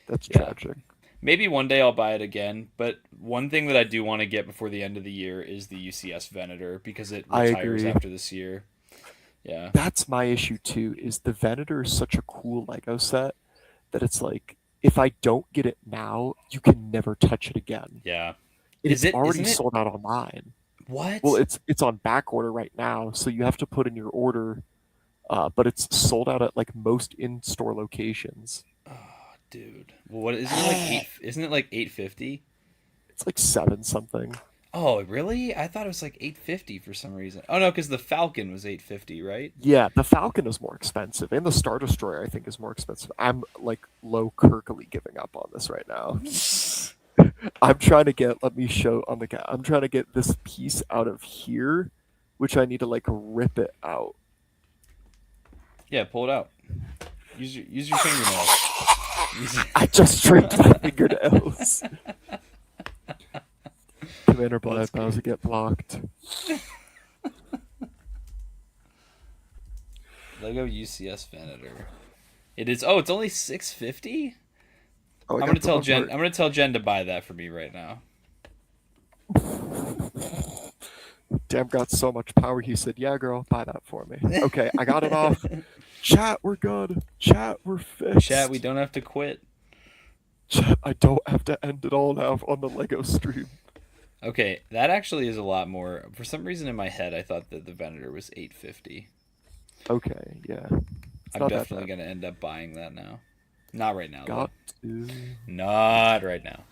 That's Yeah. tragic. Maybe one day I'll buy it again, but one thing that I do want to get before the end of the year is the UCS Venator because it I retires agree. after this year. Yeah. That's my issue too, is the Venator is such a cool Lego set that it's like if I don't get it now, you can never touch it again. Yeah. And it's already Isn't it sold out online. Well, what? it's on back order right now, so you have to put in your order, but it's sold out at like most in-store locations. Oh, dude. Well, what isn't it like 8 isn't it like 850? It's like seven something. Oh, really? I thought it was like 850 for some reason. Oh no, cuz the Falcon was 850, right? Yeah, the Falcon is more expensive, and the Star Destroyer I think is more expensive. I'm like low Kirkily giving up on this right now. I'm trying to get. Let me show on the guy. I'm trying to get this piece out of here, which I need to like rip it out. Yeah, pull it out. Use your fingernails. I just trimmed my fingernails. Commander Bly That's about to great. get blocked. Lego UCS Venator. It is. Oh, it's only 650. Oh, I I'm gonna got the tell wrong Jen. part. I'm gonna tell Jen to buy that for me right now. Damn got so much power. He said, "Yeah, girl, buy that for me." Okay, I got it off. Chat, we're good. Chat, we're Chat, we fixed. don't have to quit. Chat, I don't have to end it all now on the Lego stream. Okay, that actually is a lot more. For some reason in my head, I thought that the Venator was 850. Okay, yeah, it's I'm not that definitely bad. gonna end up buying that now. Not right now though. Got to. Not right now.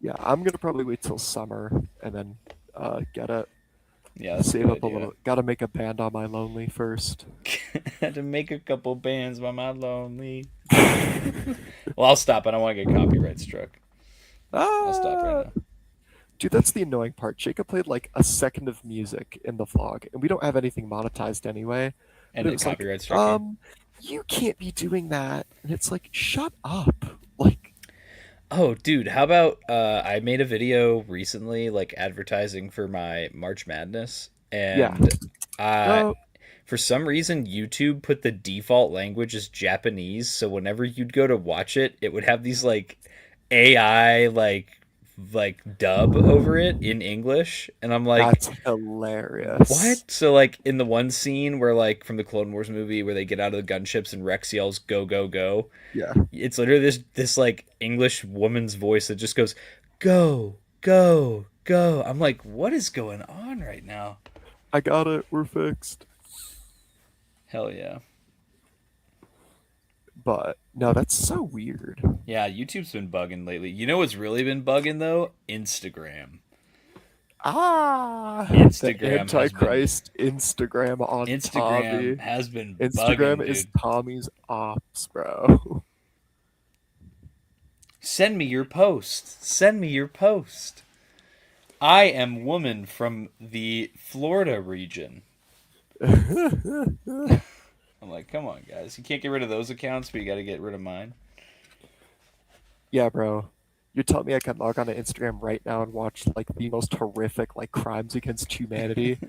Yeah, I'm gonna probably wait till summer and then get it. Yeah, that's a Save good up a idea. little. Gotta make a band on my lonely first. Had to make a couple bands by my lonely. Well, I'll stop. I don't want to get copyright struck. I'll stop right Ah, now. dude, that's the annoying part. Jacob played like a second of music in the vlog, and we don't have anything monetized anyway. But And it it was like, copyright struck you. you can't be doing that. And it's like, shut up. Like, Oh, dude, how about I made a video recently, like advertising for my March Madness, yeah. and uh, No, for some reason YouTube put the default language as Japanese, so whenever you'd go to watch it, it would have these like AI like like dub over it in English, and I'm like, That's hilarious. what? So like in the one scene where like from the Clone Wars movie where they get out of the gunships and Rex yells "Go go go," Yeah, it's literally this like English woman's voice that just goes "Go go go." I'm like, what is going on right now? I got it. We're fixed. Hell yeah. But no, that's so weird. Yeah, YouTube's been bugging lately. You know what's really been bugging though? Instagram. The Instagram has been Antichrist Instagram on Instagram Tommy. has been Instagram bugging, is dude. Tommy's ops, bro. Send me your post. Send me your post. I am woman from the Florida region. I'm like, come on, guys. You can't get rid of those accounts, but you got to get rid of mine. Yeah, bro. You're telling me I can log on to Instagram right now and watch like the most horrific like crimes against humanity,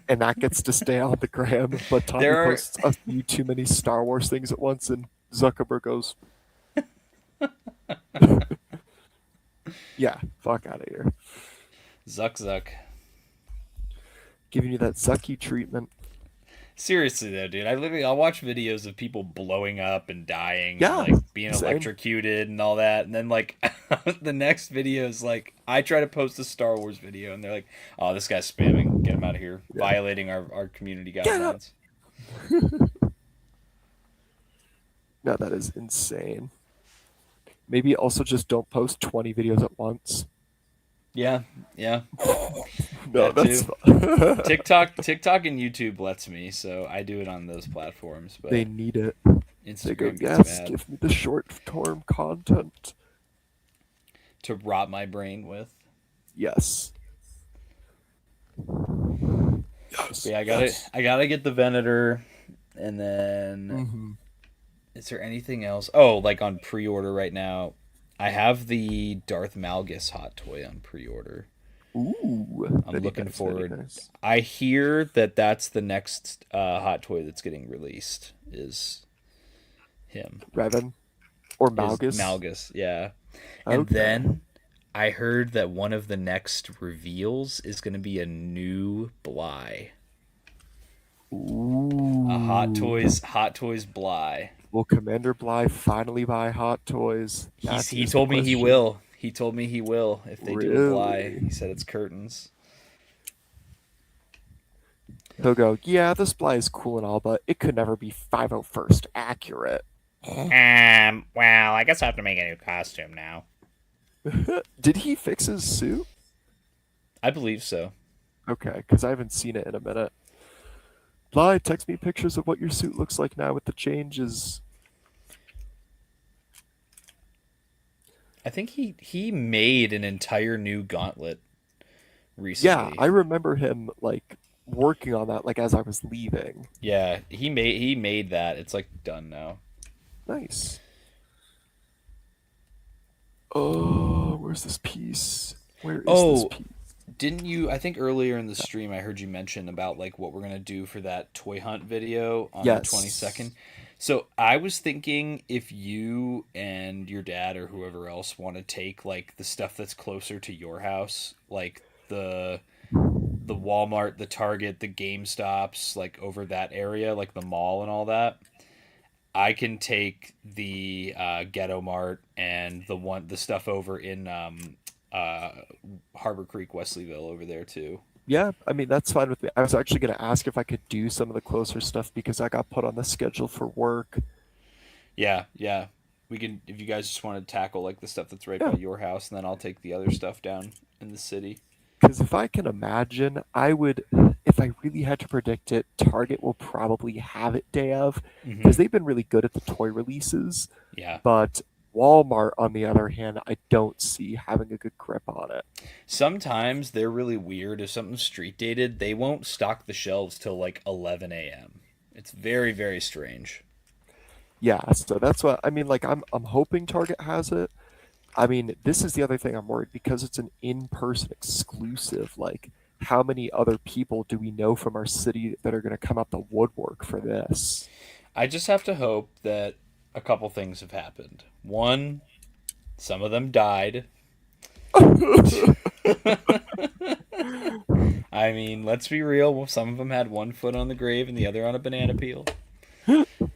and that gets to stay on the gram, but Tommy There are posts a few too many Star Wars things at once, and Zuckerberg goes, "Yeah, fuck out of here," Zuck Zuck. giving you that Zucky treatment. Seriously though, dude, I'll watch videos of people blowing up and dying and Yeah, like being same. electrocuted and all that, and then like the next video is like I try to post a Star Wars video and they're like, "Oh, this guy's spamming. Get him out of here, Yeah, violating our community get up. guidelines." No, that is insane. Maybe also just don't post 20 videos at once. Yeah, yeah, No, that that's too. fine. TikTok and YouTube lets me, so I do it on those platforms. They But need it. They go, Instagram gets yes, mad give me the short term content. to rot my brain with. Yes. But Yes. yeah, Yes. I gotta get the Venator, and then Hmm. is there anything else? Oh, like on pre-order right now, I have the Darth Malgus hot toy on pre-order. Ooh. I'm Very looking nice. Very forward. nice. I hear that that's the next hot toy that's getting released. Is him? Revan or Is Malgus. Malgus? Yeah. And Okay. then I heard that one of the next reveals is going to be a new Bly. A Ooh. Hot Toys Bly. Will Commander Bly finally buy hot toys? He Is the told me he question. will. He told me he will if they do a Bly. Really? He said it's curtains. He'll go, yeah, this Bly is cool and all, but it could never be 501st accurate. Well, I guess I have to make a new costume now. Did he fix his suit? I believe so. Okay, because I haven't seen it in a minute. Bly, text me pictures of what your suit looks like now with the changes. I think he made an entire new gauntlet Yeah, recently. I remember him like working on that like as I was leaving. Yeah, he made that. It's like done now. Nice. Oh, where's this piece? Where is this Oh, piece? didn't you? I think earlier in the stream I heard you mention about like what we're gonna do for that toy hunt video on the Yes. 22nd. So I was thinking if you and your dad or whoever else want to take like the stuff that's closer to your house, like the Walmart, the Target, the GameStops, like over that area, like the mall and all that. I can take the Ghetto Mart and the stuff over in uh, Harbor Creek, Wesleyville over there too. Yeah, I mean that's fine with me. I was actually gonna ask if I could do some of the closer stuff because I got put on the schedule for work. Yeah, yeah. We can if you guys just want to tackle like the stuff that's right by Yeah, your house, and then I'll take the other stuff down in the city. because if I can imagine, I would, if I really had to predict it, Target will probably have it day of, Hmm. because they've been really good at the toy releases. Yeah. But Walmart, on the other hand, I don't see having a good grip on it. Sometimes they're really weird. If something's street dated, they won't stock the shelves till like 11 a.m. It's very, very strange. Yeah, so that's what I mean. Like, I'm hoping Target has it. I mean, this is the other thing I'm worried because it's an in-person exclusive. Like, how many other people do we know from our city that are going to come out the woodwork for this? I just have to hope that a couple things have happened. One, some of them died. I mean, let's be real. Some of them had one foot on the grave and the other on a banana peel.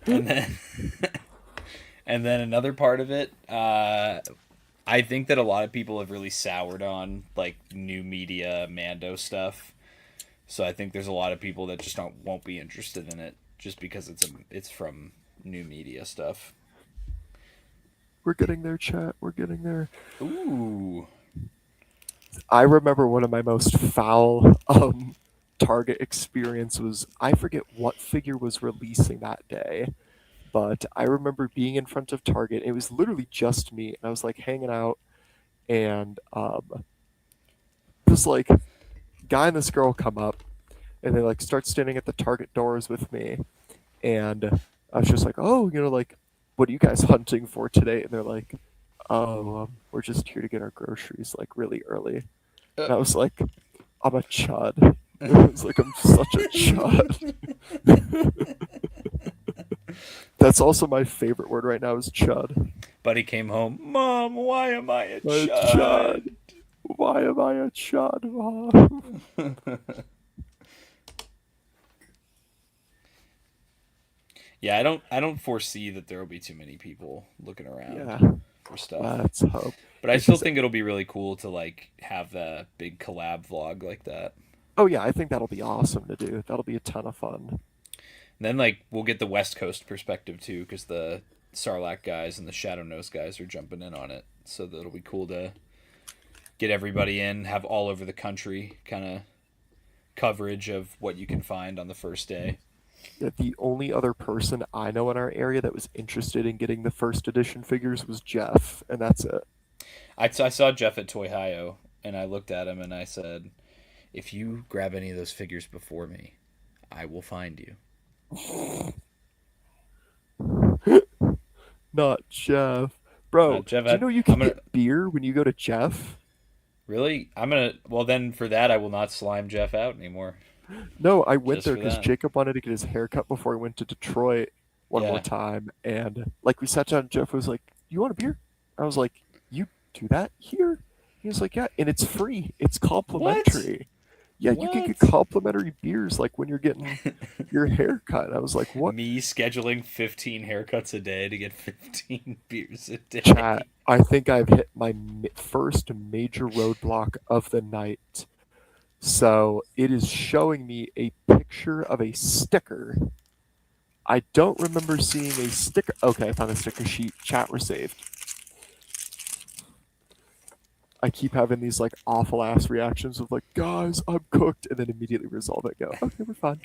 And then, and then another part of it, I think that a lot of people have really soured on like new media Mando stuff. So I think there's a lot of people that just don't won't be interested in it just because it's from new media stuff. We're getting there, chat. We're getting there. Ooh. I remember one of my most foul Target experience was I forget what figure was releasing that day, but I remember being in front of Target. It was literally just me, and I was like hanging out, and this like guy and this girl come up, and they like start standing at the Target doors with me, and I was just like, oh, like, what are you guys hunting for today? And they're like, oh, we're just here to get our groceries like really early. And I was like, I'm a chud. I was like, I'm such a chud. That's also my favorite word right now is chud. Buddy came home. Mom, why am I a A chud? chud. Why am I a chud, Mom? Yeah, I don't foresee that there will be too many people looking around Yeah, for stuff. let's hope. But I It's still just, think it'll be really cool to like have a big collab vlog like that. oh yeah, I think that'll be awesome to do. That'll be a ton of fun. And then like we'll get the West Coast perspective too, because the Sarlacc guys and the Shadow Nose guys are jumping in on it. So that'll be cool to get everybody in, have all over the country kind of coverage of what you can find on the first day. Yeah, the only other person I know in our area that was interested in getting the first edition figures was Jeff, and that's it. I saw Jeff at Toy Hio, and I looked at him and I said, "If you grab any of those figures before me, I will find you." Not Jeff. Bro, Jeff, do you know you I'm can gonna get beer when you go to Jeff? really. I'm gonna. Well, then for that, I will not slime Jeff out anymore. No, I went Just there for because that. Jacob wanted to get his hair cut before he went to Detroit one more Yeah. time. And like we sat down, Jeff was like, "You want a beer?" I was like, "You do that here?" He was like, "Yeah, and it's free. It's What? complimentary. Yeah, you can get What? complimentary beers like when you're getting your hair cut." I was like, "What?" Me scheduling 15 haircuts a day to get 15 beers a Chat. day. I think I've hit my first major roadblock of the night. So it is showing me a picture of a sticker. I don't remember seeing a sticker. Okay, I found a sticker sheet. Chat, we're saved. I keep having these like awful ass reactions of like, guys, I'm cooked, and then immediately resolve it. Go, okay, we're fine.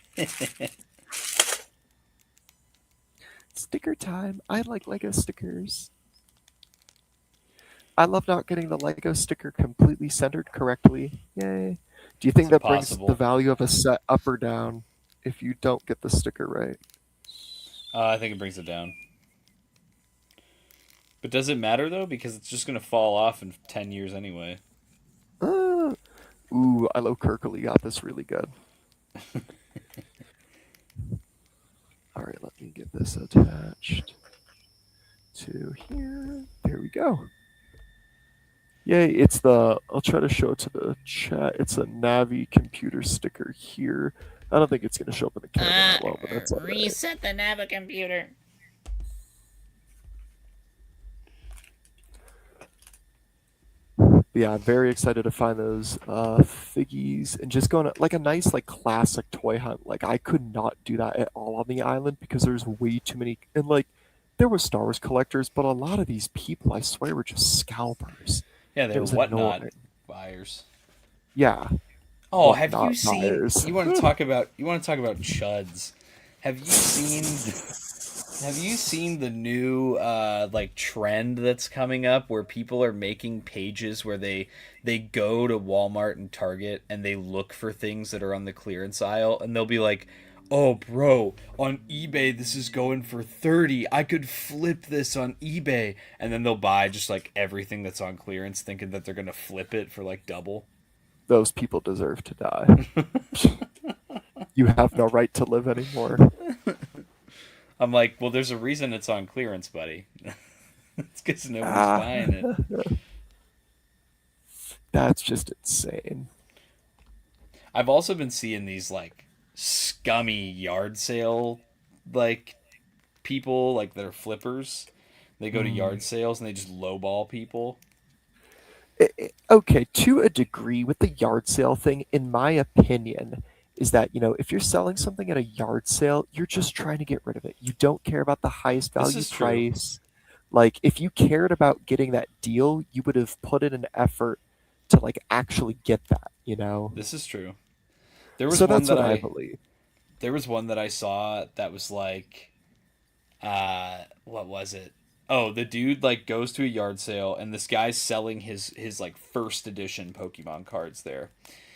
Sticker time. I like Lego stickers. I love not getting the Lego sticker completely centered correctly. Yay. Do you It's think that brings the impossible. value of a set up or down if you don't get the sticker right? I think it brings it down. But does it matter though? Because it's just gonna fall off in 10 years anyway. Uh, ooh, I love Kirkley got this really good. All right, let me get this attached to here. There we go. Yay, it's the, I'll try to show it to the chat. It's a Navi computer sticker here. I don't think it's going to show up in the camera that well, but that's all right. Reset the Nava computer. But yeah, I'm very excited to find those figgies and just going to, like a nice like classic toy hunt. Like I could not do that at all on the island because there's way too many, and like there was Star Wars collectors, but a lot of these people, I swear, were just scalpers. Yeah, they It were was whatnot annoying. buyers. Yeah, Oh, have you whatnot seen? buyers. You want to talk about chuds? Have you seen? Have you seen the new like trend that's coming up where people are making pages where they go to Walmart and Target and they look for things that are on the clearance aisle and they'll be like, "Oh, bro, on eBay this is going for 30. I could flip this on eBay." And then they'll buy just like everything that's on clearance thinking that they're going to flip it for like double. Those people deserve to die. You have no right to live anymore. I'm like, "Well, there's a reason it's on clearance, buddy. It's because nobody's Ah. buying it." That's just insane. I've also been seeing these like scummy yard sale like people like that are flippers. They go to Hmm. yard sales and they just lowball people. Okay, to a degree, with the yard sale thing, in my opinion, is that, if you're selling something at a yard sale, you're just trying to get rid of it. You don't care about the highest This value is true. price. Like, if you cared about getting that deal, you would have put in an effort to, like, actually get that? This is true. There was So one that's that what I I believe. there was one that I saw that was like what was it? Oh, the dude like goes to a yard sale and this guy's selling his like first edition Pokemon cards there.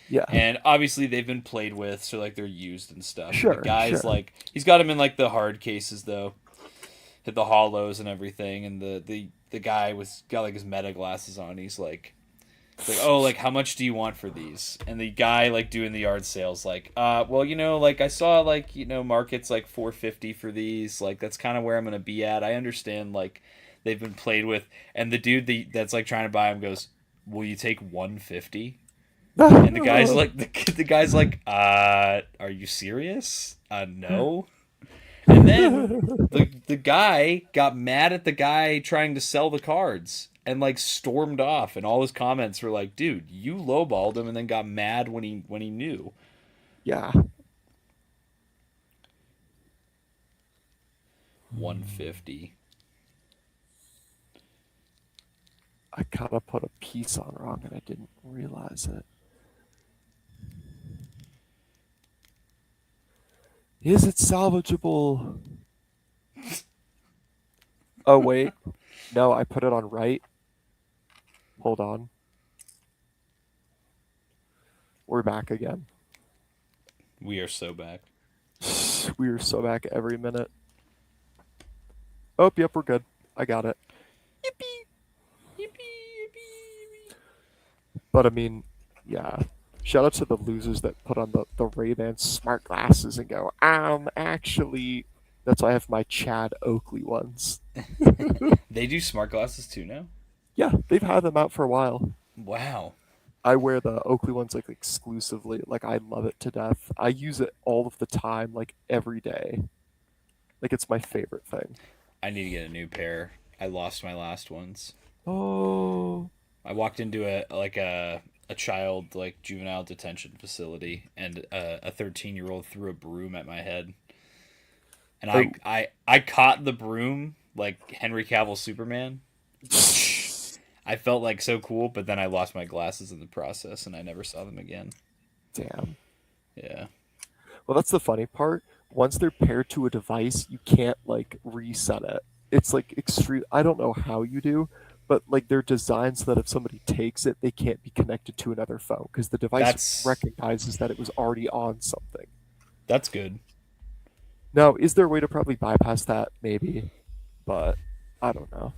Yeah, And obviously they've been played with, so like they're used and stuff. And the sure, guy's sure. like he's got them in like the hard cases though. Hit the hollows and everything and the guy was got like his meta glasses on. He's like, oh, like how much do you want for these? And the guy like doing the yard sales, like, well, like I saw like markets like 450 for these. Like that's kind of where I'm gonna be at. I understand like they've been played with, and the dude that's like trying to buy them goes, will you take 150? And the guy's like, the guy's like, are you serious? No. And then the guy got mad at the guy trying to sell the cards and like stormed off and all his comments were like, dude, you lowballed him and then got mad when he knew. Yeah. 150. I kind of put a piece on wrong and I didn't realize it. Is it salvageable? Oh, wait. No, I put it on right. Hold on. We're back again. We are so back. We are so back every minute. Oh, yep, we're good. I got it. Yippee! Yippee! Yippee! But I mean, yeah. Shout out to the losers that put on the Ray-Ban smart glasses and go, actually, that's why I have my Chad Oakley ones. They do smart glasses too now? Yeah, they've had them out for a while. Wow. I wear the Oakley ones like exclusively. Like I love it to death. I use it all of the time, like every day. Like it's my favorite thing. I need to get a new pair. I lost my last ones. Oh, I walked into a child like juvenile detention facility and a 13-year-old threw a broom at my head. And oh. I caught the broom like Henry Cavill Superman. I felt like so cool, but then I lost my glasses in the process and I never saw them again. Damn. Yeah. Well, that's the funny part. Once they're paired to a device, you can't like reset it. It's like extreme. I don't know how you do, but like they're designed so that if somebody takes it, they can't be connected to another phone because the device That's recognizes that it was already on something. that's good. Now, is there a way to probably bypass that? Maybe, but I don't know.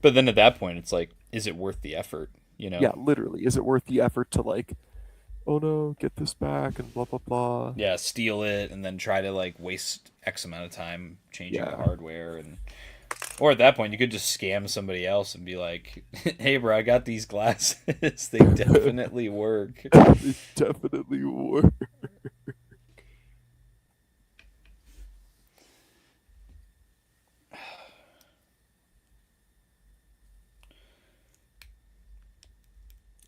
But then at that point it's like, is it worth the effort, you know? Yeah, literally, is it worth the effort to like, oh no, get this back and blah blah blah? Yeah, steal it and then try to like waste X amount of time changing the Yeah, hardware and or at that point you could just scam somebody else and be like, "Hey bro, I got these glasses. They definitely work." it definitely works.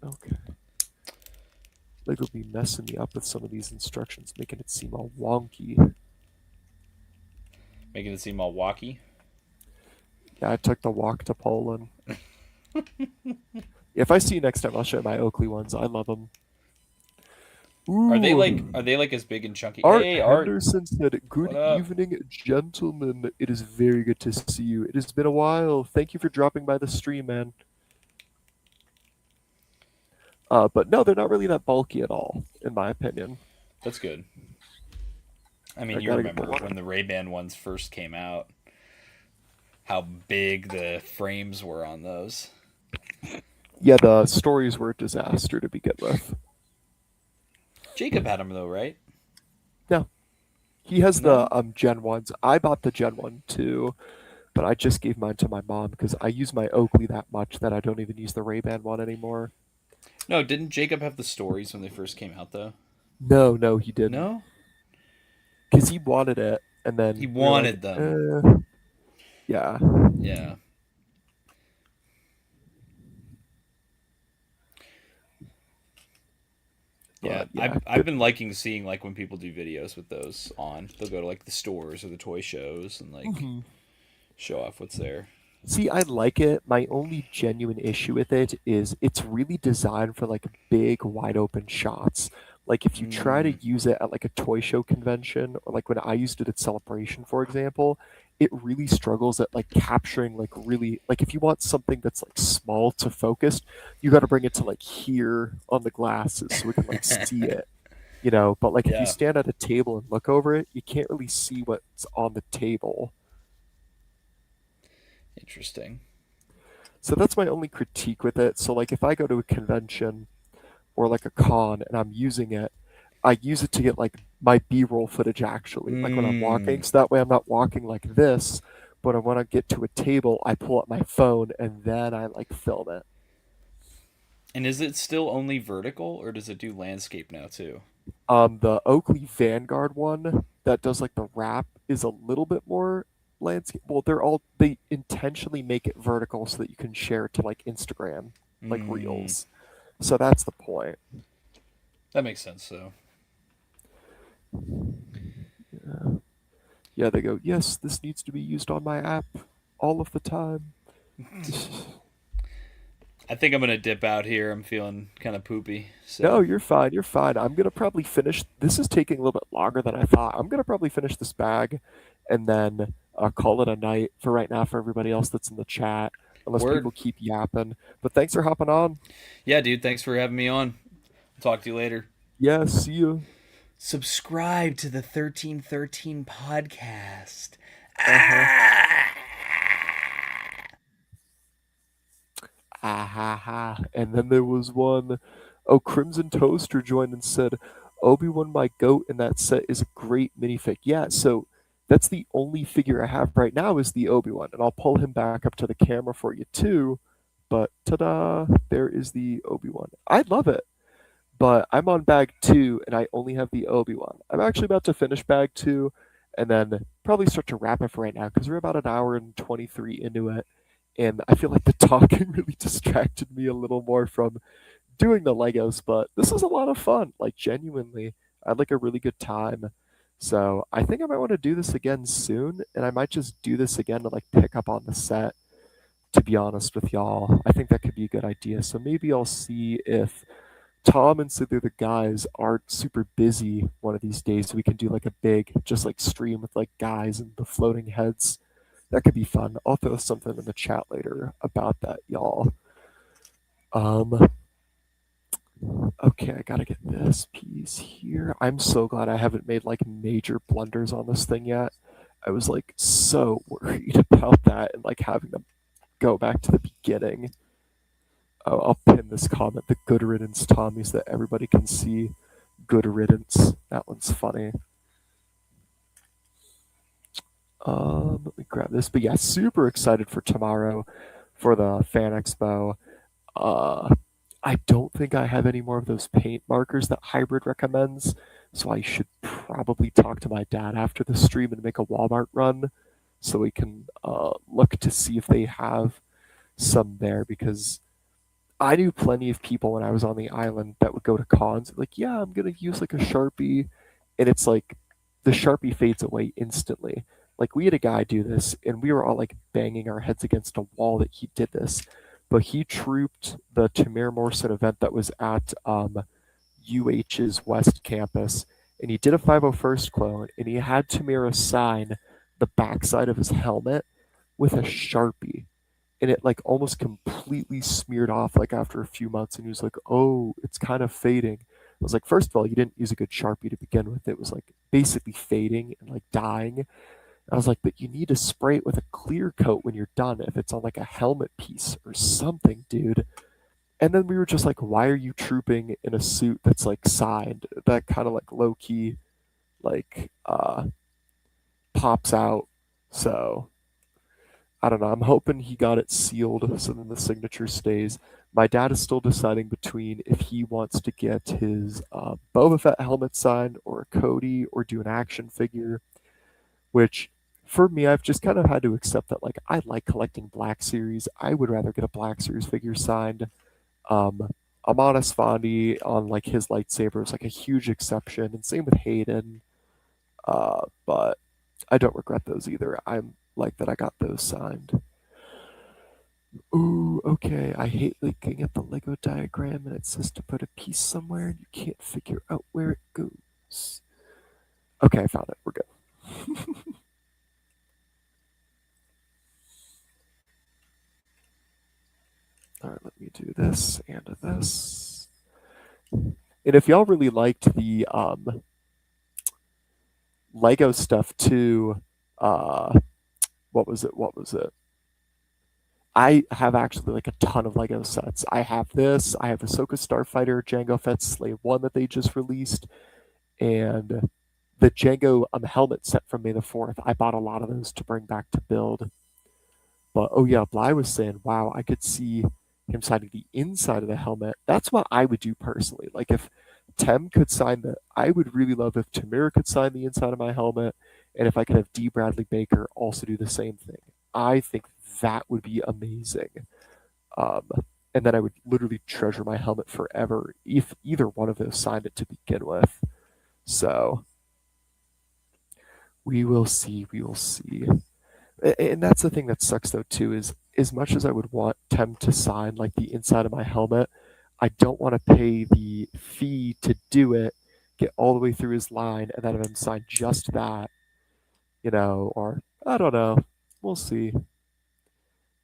Okay. Lego be messing me up with some of these instructions, making it seem all wonky. Making it seem all walky. Yeah, I took the walk to Poland. If I see you next time, I'll show you my Oakley ones. I love them. Are Ooh. they like as big and chunky? Art Hey Art, Henderson said, what "Good up? evening, gentlemen. It is very good to see you. It has been a while. Thank you for dropping by the stream, man." But no, they're not really that bulky at all, in my opinion. That's good. I mean, I you gotta get the remember water. when the Ray-Ban ones first came out, how big the frames were on those. Yeah, the stories were a disaster to begin with. Jacob had them though, right? No, he has the No. Gen ones. I bought the Gen one too, but I just gave mine to my mom because I use my Oakley that much that I don't even use the Ray Ban one anymore. No, didn't Jacob have the stories when they first came out though? No, no, he didn't, No, because he wanted it, and he then we were like, wanted them. yeah, Yeah, yeah. but I've yeah, I've been liking seeing like when people do videos with those on. They'll go to like the stores or the toy shows and like good. show off what's there. See, I like it. My only genuine issue with it is it's really designed for like big, wide open shots. Like if you try to Mm, use it at like a toy show convention or like when I used it at Celebration, for example, it really struggles at like capturing like really like if you want something that's like small to focused, you got to bring it to like here on the glasses so we can like see it, you know. But like if you yeah, stand at a table and look over it, you can't really see what's on the table. interesting. So that's my only critique with it. So like if I go to a convention or like a con and I'm using it, I use it to get like my B-roll footage actually, like when I'm walking. Mm. So that way I'm not walking like this, but when I get to a table, I pull up my phone and then I like film it. And is it still only vertical, or does it do landscape now too? The Oakley Vanguard one that does like the wrap is a little bit more landscape. Well, they intentionally make it vertical so that you can share it to like Instagram, like Mm, Reels. So that's the point. that makes sense. So Yeah. Yeah, they go, yes, this needs to be used on my app all of the time. I think I'm gonna dip out here. I'm feeling kind of poopy. No, So you're fine. You're fine. I'm gonna probably finish. This is taking a little bit longer than I thought. I'm gonna probably finish this bag, and then call it a night for right now for everybody else that's in the chat, unless word. people keep yapping. But thanks for hopping on. Yeah, dude. Thanks for having me on. Talk to you later. Yeah, see you. Subscribe to the 1313 podcast. Uh huh. Ah! Ah ha ha. And then there was one, oh, Crimson Toaster joined and said, Obi-Wan, my goat in that set is a great minifig. Yeah, so that's the only figure I have right now is the Obi-Wan. And I'll pull him back up to the camera for you too. But ta-da, there is the Obi-Wan. I love it. But I'm on bag two and I only have the Obi-Wan. I'm actually about to finish bag two and then probably start to wrap it for right now because we're about an hour and 23 into it. And I feel like the talking really distracted me a little more from doing the Legos, but this is a lot of fun. Like, genuinely, I had like a really good time. So I think I might want to do this again soon, and I might just do this again to like pick up on the set. To be honest with y'all, I think that could be a good idea. So maybe I'll see if Tom and some of the guys aren't super busy one of these days, so we can do like a big, just like stream with like guys and the floating heads. That could be fun. I'll throw something in the chat later about that, y'all. Um, okay, I gotta get this piece here. I'm so glad I haven't made like major blunders on this thing yet. I was like so worried about that and like having to go back to the beginning. Oh, I'll pin this comment, the good riddance Tommy, so that everybody can see good riddance. That one's funny. Let me grab this. But yeah, super excited for tomorrow for the Fan Expo. Uh, I don't think I have any more of those paint markers that Hybrid recommends, so I should probably talk to my dad after the stream and make a Walmart run so we can look to see if they have some there because I knew plenty of people when I was on the island that would go to cons like, yeah, I'm gonna use like a Sharpie, and it's like the Sharpie fades away instantly. Like we had a guy do this, and we were all like banging our heads against a wall that he did this, but he trooped the Tamir Morrison event that was at UH's West Campus, and he did a 501st clone, and he had Tamira sign the backside of his helmet with a Sharpie, and it like almost completely smeared off like after a few months, and he was like, oh, it's kind of fading. I was like, first of all, you didn't use a good Sharpie to begin with. It was like basically fading and like dying. I was like, but you need to spray it with a clear coat when you're done if it's on like a helmet piece or something, dude. And then we were just like, why are you trooping in a suit that's like signed? That kind of like low key like pops out. So I don't know. I'm hoping he got it sealed so then the signature stays. My dad is still deciding between if he wants to get his Boba Fett helmet signed or a Cody or do an action figure, which for me, I've just kind of had to accept that like I like collecting Black Series. I would rather get a Black Series figure signed. Um, Amanis Fondi on like his lightsaber is like a huge exception, and same with Hayden. But I don't regret those either. I'm like that I got those signed. Ooh, okay. I hate looking at the Lego diagram and it says to put a piece somewhere and you can't figure out where it goes. Okay, I found it. We're good. All right, let me do this and this. And if y'all really liked the Lego stuff too, what was it? What was it? I have actually like a ton of Lego sets. I have this. I have Ahsoka Starfighter, Jango Fett Slave 1 that they just released, and the Jango helmet set from May the 4th. I bought a lot of those to bring back to build. But oh yeah, Bly was saying, wow, I could see him signing the inside of the helmet. That's what I would do personally. Like if Tem could sign the, I would really love if Tamira could sign the inside of my helmet, and if I could have D. Bradley Baker also do the same thing. I think that would be amazing. Um, and then I would literally treasure my helmet forever if either one of those signed it to begin with. So we will see. We will see. And that's the thing that sucks though too is as much as I would want Tem to sign like the inside of my helmet, I don't want to pay the fee to do it, get all the way through his line, and then have him sign just that, or I don't know. We'll see.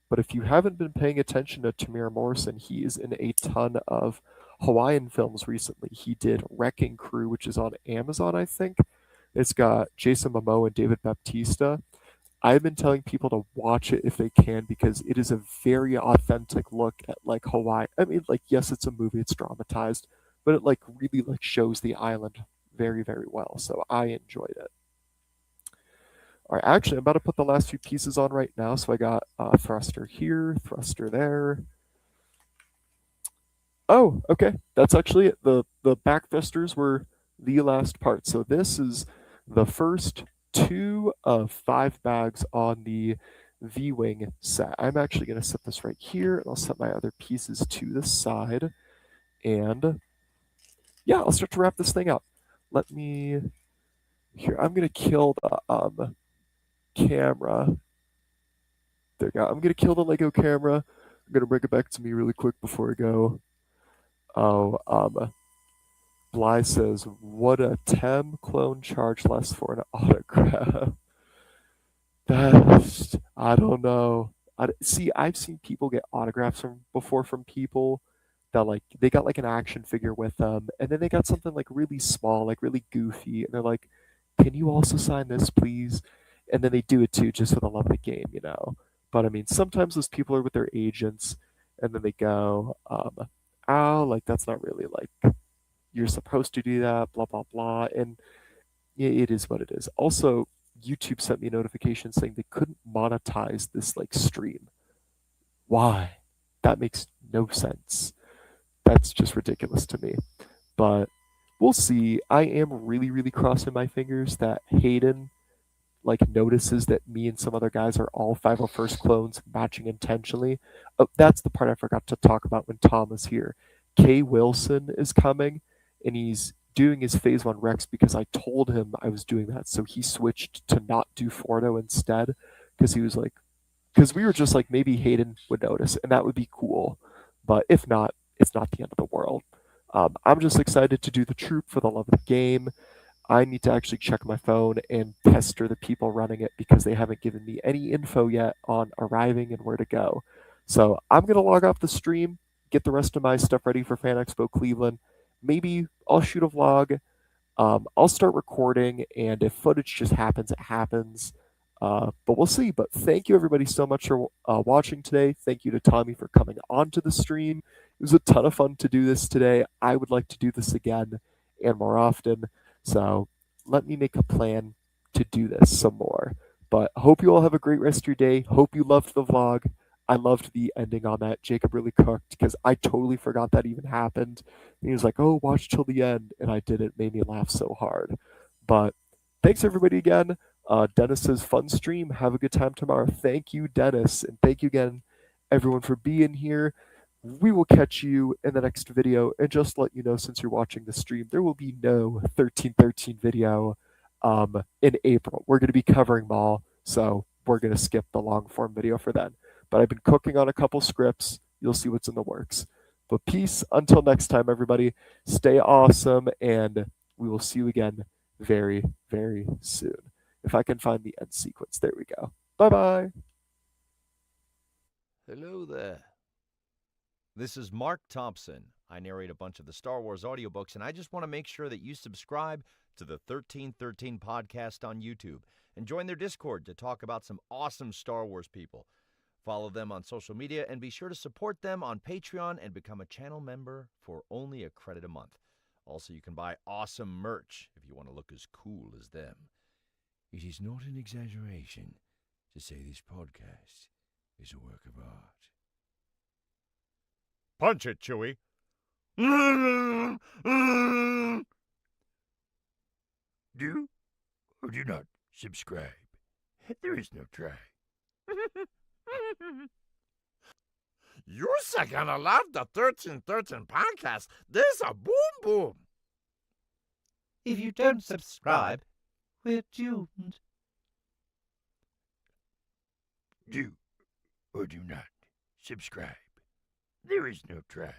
But if you haven't been paying attention to Tamir Morrison, he is in a ton of Hawaiian films recently. He did Wrecking Crew, which is on Amazon, I think. It's got Jason Momoa and David Baptista. I've been telling people to watch it if they can because it is a very authentic look at like Hawaii. I mean, like yes, it's a movie, it's dramatized, but it like really like shows the island very, very well. So I enjoyed it. All right, actually, I'm about to put the last few pieces on right now. So I got thruster here, thruster there. Oh, okay, that's actually it. The back thrusters were the last part. So this is the first 2 of 5 bags on the V-Wing set. I'm actually going to set this right here, and I'll set my other pieces to the side. And yeah, I'll start to wrap this thing up. Let me, here, I'm going to kill the camera. There we go. I'm going to kill the Lego camera. I'm going to bring it back to me really quick before I go. Oh, Bly says, would a Tem clone charge less for an autograph? That's, I don't know. See, I've seen people get autographs before from people that like they got like an action figure with them, and then they got something like really small, like really goofy, and they're like, "Can you also sign this, please?" And then they do it too, just for the love of the game. But I mean, sometimes those people are with their agents, and then they go, "Oh, like that's not really like you're supposed to do that, blah blah blah," and it is what it is. Also, YouTube sent me a notification saying they couldn't monetize this like stream. Why? That makes no sense. That's just ridiculous to me. But we'll see. I am really, really crossing my fingers that Hayden like notices that me and some other guys are all 501st clones matching intentionally. Oh, that's the part I forgot to talk about when Tom was here. Kay Wilson is coming, and he's doing his phase 1 Rex because I told him I was doing that, so he switched to not do Fordo instead because he was like, because we were just like maybe Hayden would notice, and that would be cool. But if not, it's not the end of the world. I'm just excited to do the troop for the love of the game. I need to actually check my phone and pester the people running it because they haven't given me any info yet on arriving and where to go. So I'm going to log off the stream, get the rest of my stuff ready for Fan Expo Cleveland. Maybe I'll shoot a vlog. I'll start recording, and if footage just happens, it happens. But we'll see. But thank you, everybody, so much for watching today. Thank you to Tommy for coming onto the stream. It was a ton of fun to do this today. I would like to do this again and more often. So let me make a plan to do this some more. But hope you all have a great rest of your day. Hope you loved the vlog. I loved the ending on that. Jacob really cooked because I totally forgot that even happened. And he was like, "Oh, watch till the end," and I did. It made me laugh so hard. But thanks everybody again. Dennis's fun stream. Have a good time tomorrow. Thank you, Dennis, and thank you again, everyone, for being here. We will catch you in the next video. And just let you know, since you're watching the stream, there will be no 1313 video in April. We're going to be covering them all, so we're going to skip the long form video for then. But I've been cooking on a couple scripts. You'll see what's in the works. But peace until next time, everybody. Stay awesome, and we will see you again very, very soon. If I can find the end sequence. There we go. Bye bye. Hello there. This is Mark Thompson. I narrate a bunch of the Star Wars audiobooks, and I just want to make sure that you subscribe to the 1313 podcast on YouTube and join their Discord to talk about some awesome Star Wars people. Follow them on social media and be sure to support them on Patreon and become a channel member for only $1 a month. Also, you can buy awesome merch if you want to look as cool as them. It is not an exaggeration to say this podcast is a work of art. Punch it, Chewie. Do or do not subscribe. There is no try. You're gonna love the 1313 podcast. There's a boom boom. If you don't subscribe, we're doomed. Do or do not subscribe. There is no try.